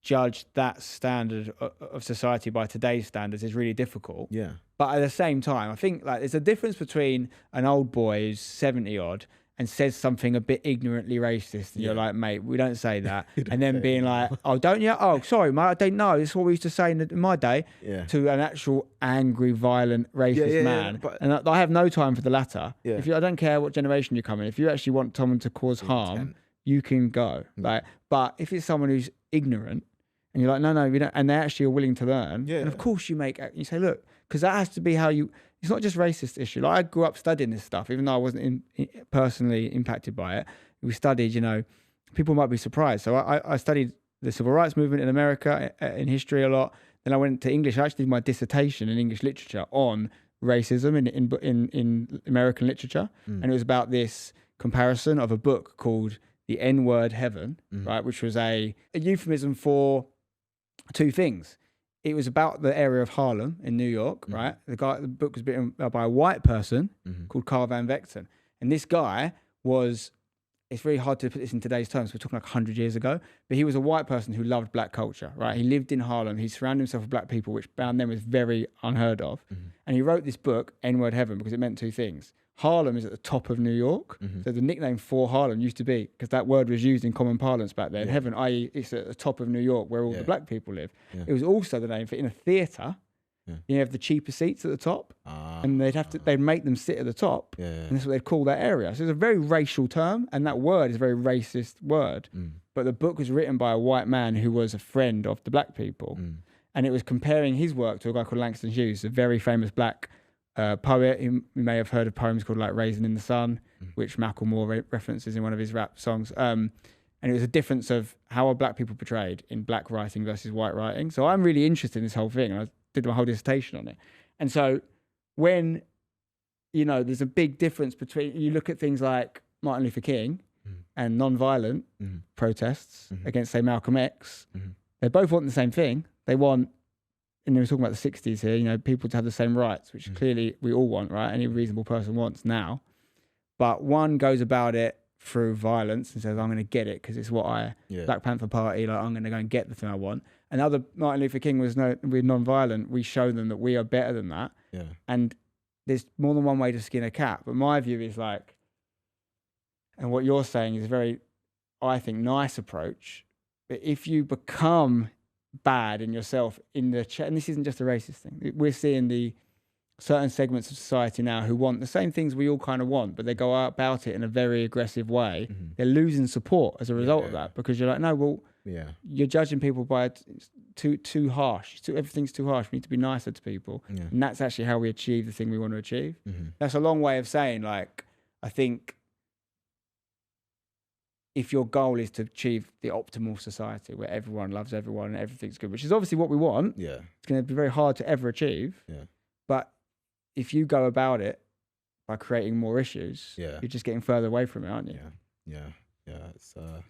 A: judge that standard of society by today's standards is really difficult. But at the same time, I think like there's a difference between an old boy who's 70 odd and says something a bit ignorantly racist, and you're like, mate, we don't say that. And then being like, oh, don't you? Oh, sorry, mate, I didn't know. This is what we used to say in my day. To an actual angry, violent, racist man. And I have no time for the latter. If I don't care what generation you come in, if you actually want someone to cause harm, you can go. Like, but if it's someone who's ignorant, and you're like, no, we don't, and they actually are willing to learn, and of course you say, look, because that has to be how you. It's not just racist issue. Like I grew up studying this stuff, even though I wasn't personally impacted by it. We studied, you know, people might be surprised. So I studied the civil rights movement in America in history a lot. Then I went to English. I actually did my dissertation in English literature on racism in American literature, and it was about this comparison of a book called The N-Word Heaven, right, which was a euphemism for two things. it was about the area of Harlem in New York, right? The book was written by a white person called Carl Van Vechten. And this guy was, it's very hard to put this in today's terms. We're talking like 100 years ago, but he was a white person who loved black culture, right? He lived in Harlem. He surrounded himself with black people, which back then was very unheard of. And he wrote this book, N-Word Heaven, because it meant two things. Harlem is at the top of New York. So the nickname for Harlem used to be, because that word was used in common parlance back then, heaven, i.e. it's at the top of New York where all the black people live. It was also the name for, in a theatre, you have the cheaper seats at the top, and they'd make them sit at the top, and that's what they'd call that area. So it's a very racial term, and that word is a very racist word. But the book was written by a white man who was a friend of the black people, and it was comparing his work to a guy called Langston Hughes, a very famous black poet. You may have heard of poems called like Raisin in the Sun, which Macklemore references in one of his rap songs. And it was a difference of how are black people portrayed in black writing versus white writing. So I'm really interested in this whole thing. And I did my whole dissertation on it. And so when, there's a big difference between, you look at things like Martin Luther King and non-violent protests against, say, Malcolm X, they both want the same thing. They want, and we're talking about the 60s here, people to have the same rights, which clearly we all want, right? Any reasonable person wants now. But one goes about it through violence and says, I'm going to get it because it's what Black Panther Party, like I'm going to go and get the thing I want. Another Martin Luther King was we're non-violent. We show them that we are better than that. Yeah. And there's more than one way to skin a cat. But my view is like, and what you're saying is a very, I think, nice approach. But if you become bad in yourself and this isn't just a racist thing. We're seeing the certain segments of society now who want the same things we all kind of want, but they go about it in a very aggressive way. They're losing support as a result of that, because you're like, no, well, you're judging people by too harsh. Everything's too harsh. We need to be nicer to people. And that's actually how we achieve the thing we want to achieve. That's a long way of saying, like, I think if your goal is to achieve the optimal society where everyone loves everyone and everything's good, which is obviously what we want, it's going to be very hard to ever achieve. But if you go about it by creating more issues, you're just getting further away from it, aren't you?
B: It's an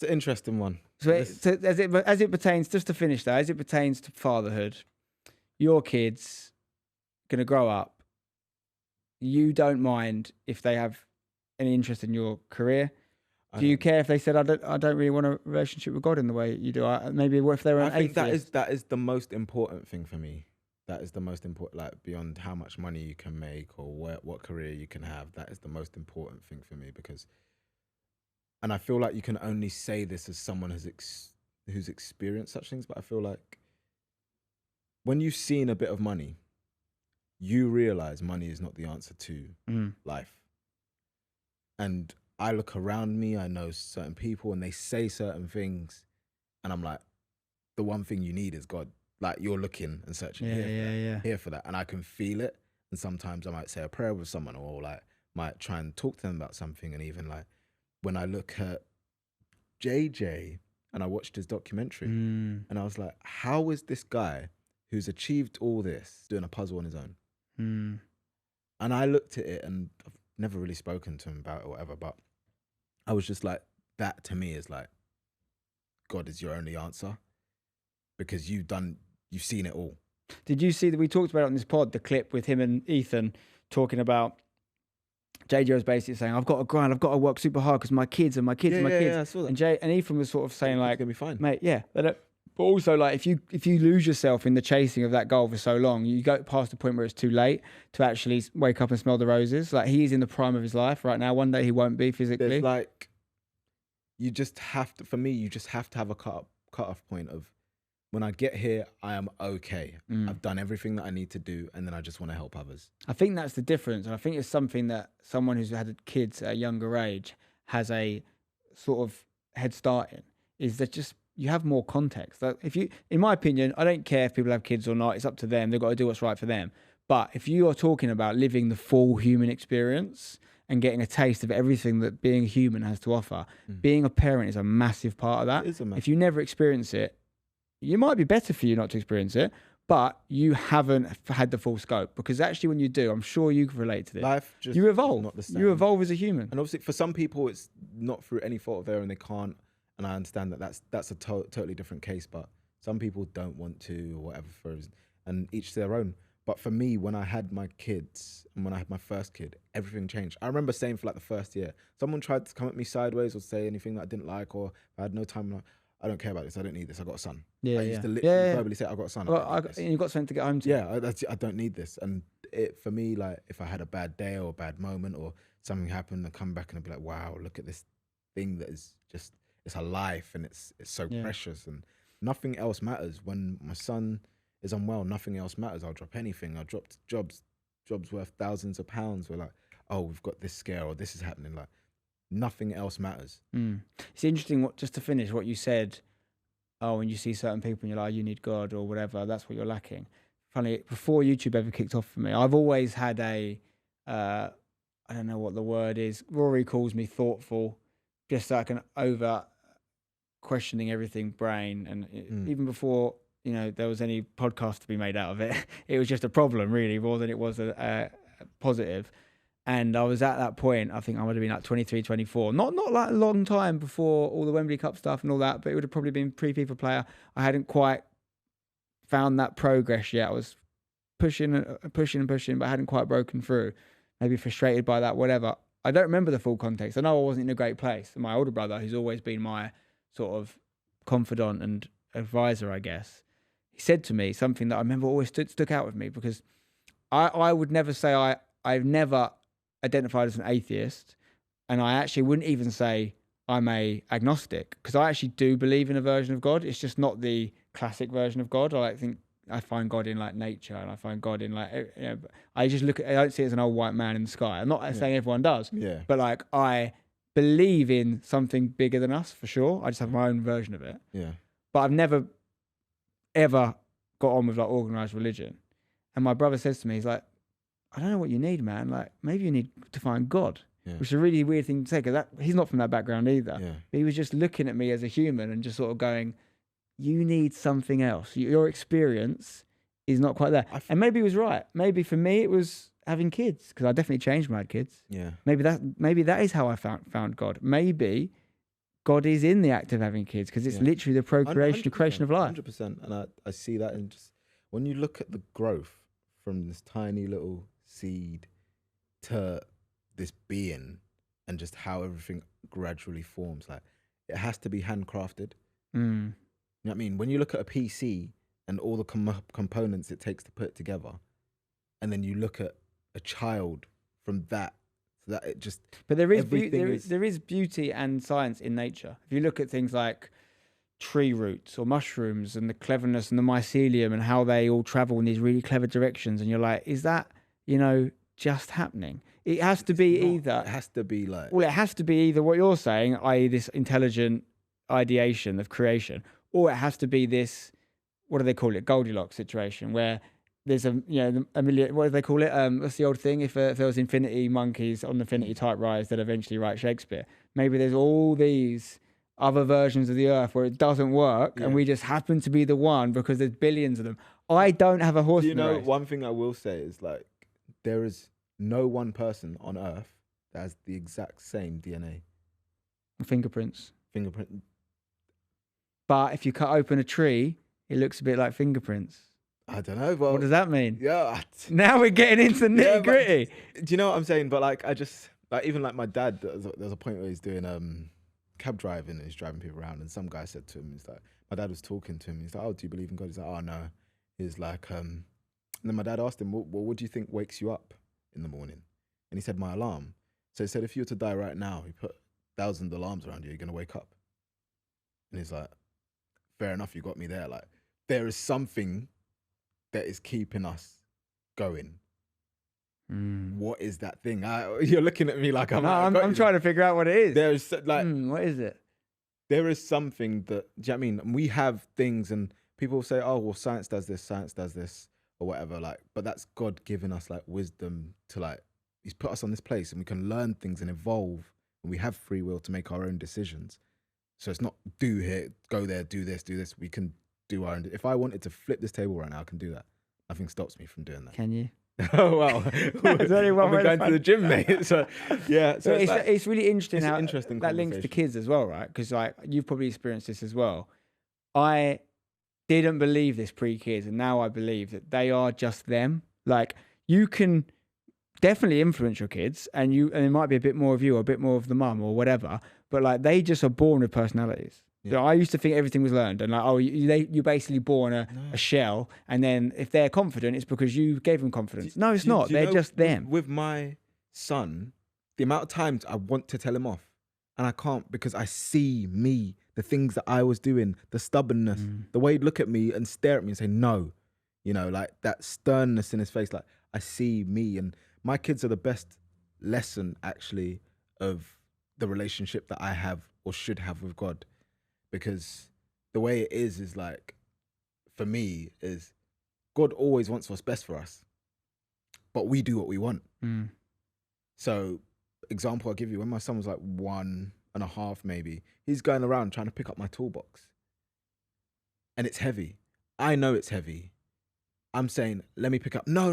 B: interesting one.
A: So as it pertains, just to finish that, as it pertains to fatherhood, your kids going to grow up. You don't mind if they have any interest in your career? Do you care if they said, I don't really want a relationship with God in the way you do? Maybe if they were an atheist?
B: I think that is the most important thing for me. That is the most important, like, beyond how much money you can make or what career you can have. That is the most important thing for me, because, and I feel like you can only say this as someone who's experienced such things, but I feel like when you've seen a bit of money, you realize money is not the answer to life. And I look around me, I know certain people, and they say certain things, and I'm like, the one thing you need is God. Like, you're looking and searching here for that, and I can feel it. And sometimes I might say a prayer with someone, or like might try and talk to them about something. And even like when I look at JJ and I watched his documentary, and I was like, how is this guy who's achieved all this doing a puzzle on his own? And I looked at it, and I've never really spoken to him about it or whatever, but I was just like, that to me is like, God is your only answer, because you've seen it all.
A: Did you see that we talked about it on this pod, the clip with him and Ethan talking about JJ was basically saying, I've got to grind, I've got to work super hard because my kids and my kids and my kids.
B: Yeah, I saw that.
A: And Ethan was sort of saying, like,
B: it's gonna be fine,
A: mate. Yeah, but also, like, if you lose yourself in the chasing of that goal for so long, you go past the point where it's too late to actually wake up and smell the roses. Like, he's in the prime of his life right now. One day he won't be physically.
B: There's like, you just have to. For me, you just have to have a cut off point of, when I get here, I am okay. I've done everything that I need to do, and then I just want to help others.
A: I think that's the difference. And I think it's something that someone who's had kids at a younger age has a sort of head start in, is that just you have more context. Like, in my opinion, I don't care if people have kids or not. It's up to them. They've got to do what's right for them. But if you are talking about living the full human experience and getting a taste of everything that being human has to offer, being a parent is a massive part of that. If you never experience it, it might be better for you not to experience it, but you haven't had the full scope. Because actually, when you do, I'm sure you can relate to this.
B: Life just
A: you evolve.
B: Not the same.
A: You evolve as a human.
B: And obviously, for some people, it's not through any fault of their own, and they can't. And I understand that that's a totally different case. But Some people don't want to, or whatever, and each to their own. But for me, when I had my kids and when I had my first kid, everything changed. I remember saying for like the first year, someone tried to come at me sideways or say anything that I didn't like, or I had no time. Like, I don't care about this. I don't need this. I got a son.
A: Yeah,
B: I used to literally verbally say, I got a son.
A: Well, you got something to get home to.
B: Yeah, I don't need this. And for me, like if I had a bad day or a bad moment or something happened, I'd come back and I'd be like, wow, look at this thing that is just, it's a life and it's so precious and nothing else matters. When my son is unwell, nothing else matters. I'll drop anything. I dropped jobs worth thousands of pounds. We're like, oh, we've got this scare or this is happening. Like nothing else matters.
A: It's interesting just to finish what you said. Oh, when you see certain people and you're like, you need God or whatever, that's what you're lacking. Funny, before YouTube ever kicked off for me, I've always had I don't know what the word is. Rory calls me thoughtful, just like an over questioning everything brain. And even before, there was any podcast to be made out of it, it was just a problem really more than it was a positive. And I was at that point, I think I would have been like 23, 24, not like a long time before all the Wembley Cup stuff and all that, but it would have probably been pre-FIFA player. I hadn't quite found that progress yet. I was pushing, but I hadn't quite broken through. Maybe frustrated by that, whatever. I don't remember the full context. I know I wasn't in a great place. And my older brother, who's always been my sort of confidant and advisor, I guess, he said to me something that I remember always stuck out with me, because I would never say I've never identified as an atheist, and I actually wouldn't even say I'm a agnostic, because I actually do believe in a version of God. It's just not the classic version of God. I think I find God in like nature, and I find God in like, I just I don't see it as an old white man in the sky. I'm not saying everyone does, but like I believe in something bigger than us for sure. I just have my own version of it. Yeah. But I've never ever got on with like organized religion. And my brother says to me, he's like, I don't know what you need, man. Like maybe you need to find God, which is a really weird thing to say, because he's not from that background either. Yeah. But he was just looking at me as a human and just sort of going, you need something else. Your experience is not quite there. And maybe he was right. Maybe for me it was having kids, because I definitely changed when I had kids. Yeah. Maybe that is how I found God. Maybe God is in the act of having kids, because it's literally the procreation, the creation of life.
B: 100%. And I see that in just when you look at the growth from this tiny little seed to this being, and just how everything gradually forms. Like it has to be handcrafted. You know what I mean? When you look at a PC and all the components it takes to put it together, and then you look at a child from that, so that it just. But there
A: is beauty and science in nature. If you look at things like tree roots or mushrooms and the cleverness and the mycelium and how they all travel in these really clever directions, and you're like, is that just happening? It has to be either.
B: It has to be like.
A: Well, it has to be either what you're saying, i.e., this intelligent ideation of creation, or it has to be this, what do they call it, Goldilocks situation, where there's a million, what do they call it? What's the old thing? If there was infinity monkeys on infinity typewriters that eventually write Shakespeare, maybe there's all these other versions of the earth where it doesn't work, and we just happen to be the one because there's billions of them. I don't have a horse in the race.
B: One thing I will say is like, there is no one person on earth that has the exact same DNA.
A: Fingerprints. But if you cut open a tree, it looks a bit like fingerprints.
B: I don't know. Well,
A: what does that mean?
B: Yeah.
A: Now we're getting into nitty gritty.
B: Do you know what I'm saying? But like, I just like, even like my dad. There's a point where he's doing cab driving, and he's driving people around, and some guy said to him, he's like, my dad was talking to him. He's like, oh, do you believe in God? He's like, oh no. He's like, and then my dad asked him, well, what do you think wakes you up in the morning? And he said, my alarm. So he said, if you were to die right now, he put 1,000 alarms around you, you're gonna wake up. And he's like, fair enough, you got me there. Like, there is something that is keeping us going. What is that thing? You're looking at me like
A: I'm trying to figure out what it is.
B: There's like,
A: what is it?
B: There is something that, do you know what I mean? We have things, and people say, oh, well, science does this, or whatever. Like, but that's God giving us like wisdom to like, he's put us on this place, and we can learn things and evolve, and we have free will to make our own decisions. So it's not do here, go there, do this. We can do our own. If I wanted to flip this table right now, I can do that. Nothing stops me from doing that.
A: Can you?
B: Oh well, there's only one way going to the gym, mate. So yeah, so
A: it's really interesting how that links to kids as well, right? Because like you've probably experienced this as well. This didn't believe this pre-kids, and now I believe that they are just them. Like, you can definitely influence your kids, and it might be a bit more of you or a bit more of the mum or whatever, but like, they just are born with personalities.
B: Yeah.
A: So I used to think everything was learned, and like, you're basically born a shell, and then if they're confident, it's because you gave them confidence. No, it's not. They're just them.
B: With my son, the amount of times I want to tell him off, and I can't because I see me, the things that I was doing, the stubbornness, the way he'd look at me and stare at me and say no, you know, like that sternness in his face. Like, I see me, and my kids are the best lesson actually of the relationship that I have or should have with God. Because the way it is like, for me, is God always wants what's best for us, but we do what we want. So, example I'll give you, when my son was like 1.5 maybe, he's going around trying to pick up my toolbox. And it's heavy. I know it's heavy. I'm saying, let me pick up. No.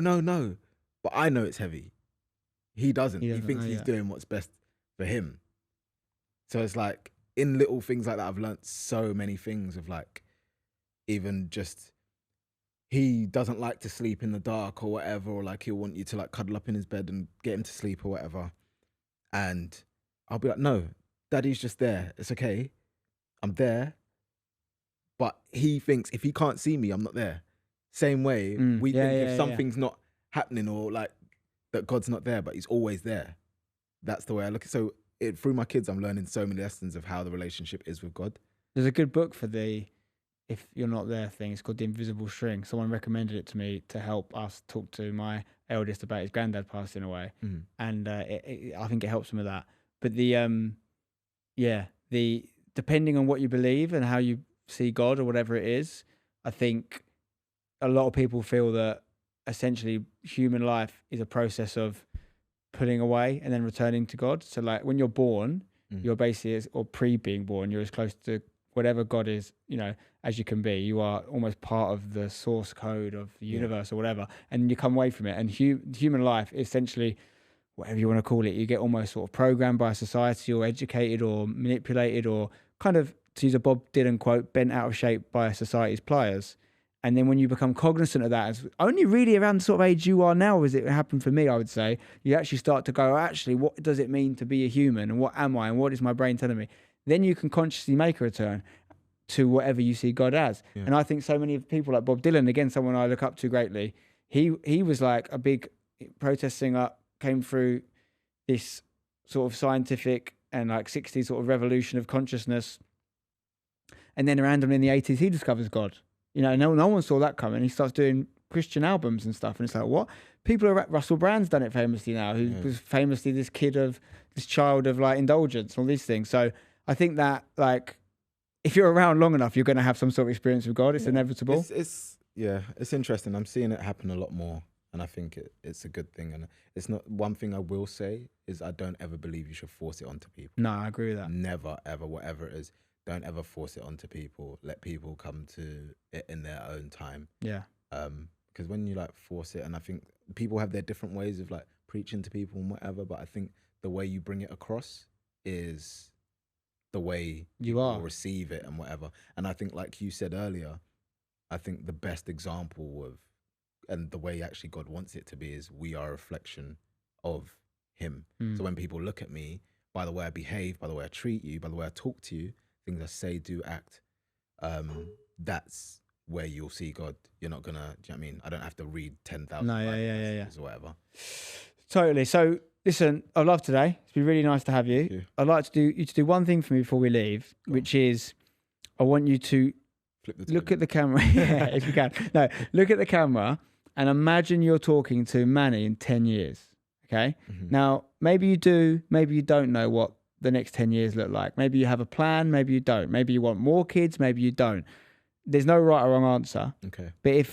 B: But I know it's heavy. He doesn't. He thinks he's doing what's best for him. So it's like, in little things like that, I've learnt so many things of like, even just, he doesn't like to sleep in the dark or whatever, or like he'll want you to like cuddle up in his bed and get him to sleep or whatever. And I'll be like, no, daddy's just there. It's okay. I'm there. But he thinks if he can't see me, I'm not there. Same way, we think if something's not happening or like that God's not there, but he's always there. That's the way I look at it. So through my kids, I'm learning so many lessons of how the relationship is with God.
A: There's a good book for the if you're not there thing. It's called The Invisible String. Someone recommended it to me to help us talk to my eldest about his granddad passing away. And I think it helps him with that. But the depending on what you believe and how you see God or whatever it is, I think a lot of people feel that essentially human life is a process of pulling away and then returning to God. So like, when you're born, you're basically, or pre-being born, you're as close to whatever God is, you know, as you can be. You are almost part of the source code of the universe or whatever, and you come away from it. And human life, essentially, whatever you want to call it, you get almost sort of programmed by society or educated or manipulated or kind of, to use a Bob Dylan quote, bent out of shape by society's pliers. And then when you become cognizant of that, it's only really around the sort of age you are now, as it happened for me, I would say, you actually start to go, actually, what does it mean to be a human? And what am I? And what is my brain telling me? Then you can consciously make a return to whatever you see God as. Yeah. And I think so many people like Bob Dylan, again, someone I look up to greatly, he was like a big protest singer, came through this sort of scientific and like 60s sort of revolution of consciousness. And then randomly in the 80s, he discovers God. You know, no one saw that coming. He starts doing Christian albums and stuff. And it's like, what? People are, Russell Brand's done it famously now, who was famously this child of like indulgence, all these things. So I think that like, if you're around long enough, you're going to have some sort of experience with God. It's inevitable.
B: It's interesting. I'm seeing it happen a lot more. And I think it's a good thing. And it's not, one thing I will say is I don't ever believe you should force it onto people.
A: No, I agree with that.
B: Never, ever, whatever it is. Don't ever force it onto people. Let people come to it in their own time.
A: Yeah.
B: Because when you like force it, and I think people have their different ways of like preaching to people and whatever, but I think the way you bring it across is the way you will receive it and whatever. And I think, like you said earlier, I think the best example of, and the way actually God wants it to be, is we are a reflection of him. So when people look at me, by the way I behave, by the way I treat you, by the way I talk to you, things I say, do, act, that's where you'll see God. You're not gonna, do you know what I mean? I don't have to read 10,000 or whatever.
A: Totally. So listen, I love today. It's been really nice to have you. I'd like you to do one thing for me before we leave, which is I want you to look at the camera. Yeah, if you can. No, look at the camera and imagine you're talking to Manny in 10 years. Okay. Now, maybe you do, maybe you don't know what the next 10 years look like. Maybe you have a plan, maybe you don't. Maybe you want more kids, maybe you don't. There's no right or wrong answer.
B: Okay.
A: But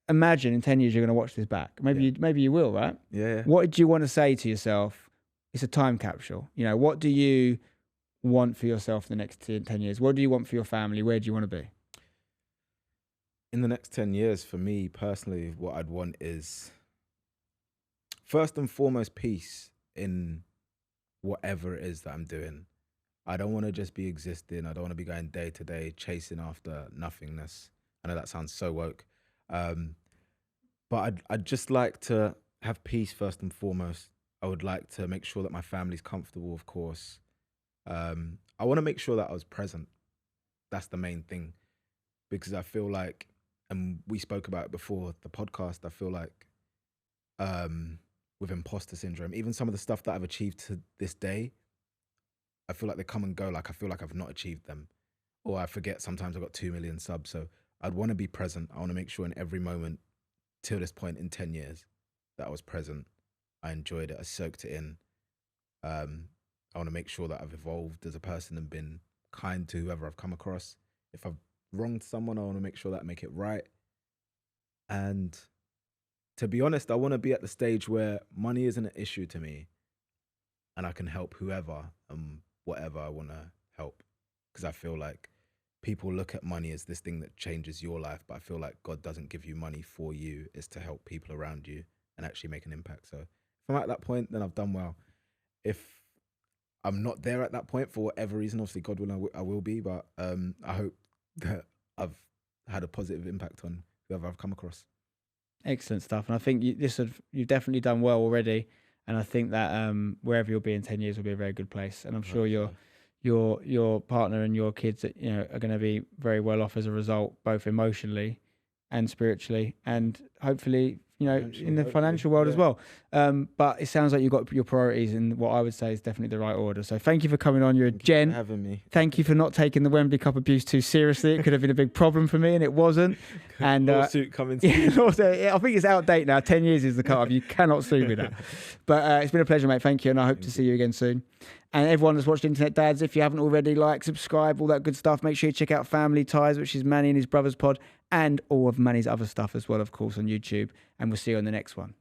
A: imagine in 10 years you're going to watch this back. Maybe you will, right?
B: Yeah.
A: What do you want to say to yourself? It's a time capsule. You know, what do you want for yourself in the next 10 years? What do you want for your family? Where do you want to be?
B: In the next 10 years, for me personally, what I'd want is, first and foremost, peace in whatever it is that I'm doing. I don't want to just be existing. I don't want to be going day to day chasing after nothingness. I know that sounds so woke. But I'd just like to have peace first and foremost. I would like to make sure that my family's comfortable, of course. I want to make sure that I was present. That's the main thing. Because I feel like, and we spoke about it before the podcast, I feel like with imposter syndrome, even some of the stuff that I've achieved to this day, I feel like they come and go. Like I feel like I've not achieved them. Or I forget sometimes I've got 2 million subs. So I'd want to be present. I want to make sure in every moment till this point in 10 years that I was present. I enjoyed it. I soaked it in. I want to make sure that I've evolved as a person and been kind to whoever I've come across. If I've wronged someone, I want to make sure that I make it right. And to be honest, I want to be at the stage where money isn't an issue to me and I can help whoever and whatever I want to help. Because I feel like people look at money as this thing that changes your life, but I feel like God doesn't give you money for you. It's to help people around you and actually make an impact. So if I'm at that point, then I've done well. If I'm not there at that point for whatever reason, obviously God will, I will be, but I hope that I've had a positive impact on whoever I've come across.
A: Excellent stuff. And I think you've definitely done well already. And I think that wherever you'll be in 10 years will be a very good place. And I'm sure your partner and your kids, you know, are going to be very well off as a result, both emotionally and spiritually, and hopefully, you know, in the financial world as well. But it sounds like you've got your priorities in what I would say is definitely the right order. So thank you for coming on. You're a gent.
B: Thank you for having me.
A: Thank you for not taking the Wembley Cup abuse too seriously. It could have been a big problem for me, and it wasn't. And
B: lawsuit coming soon.
A: I think it's out of date now. 10 years is the cut-off. You cannot sue me now. But it's been a pleasure, mate. Thank you, and I hope to see you again soon. And everyone that's watched Internet Dads, if you haven't already, like, subscribe, all that good stuff. Make sure you check out Family Ties, which is Manny and his brother's pod, and all of Manny's other stuff as well, of course, on YouTube. And we'll see you on the next one.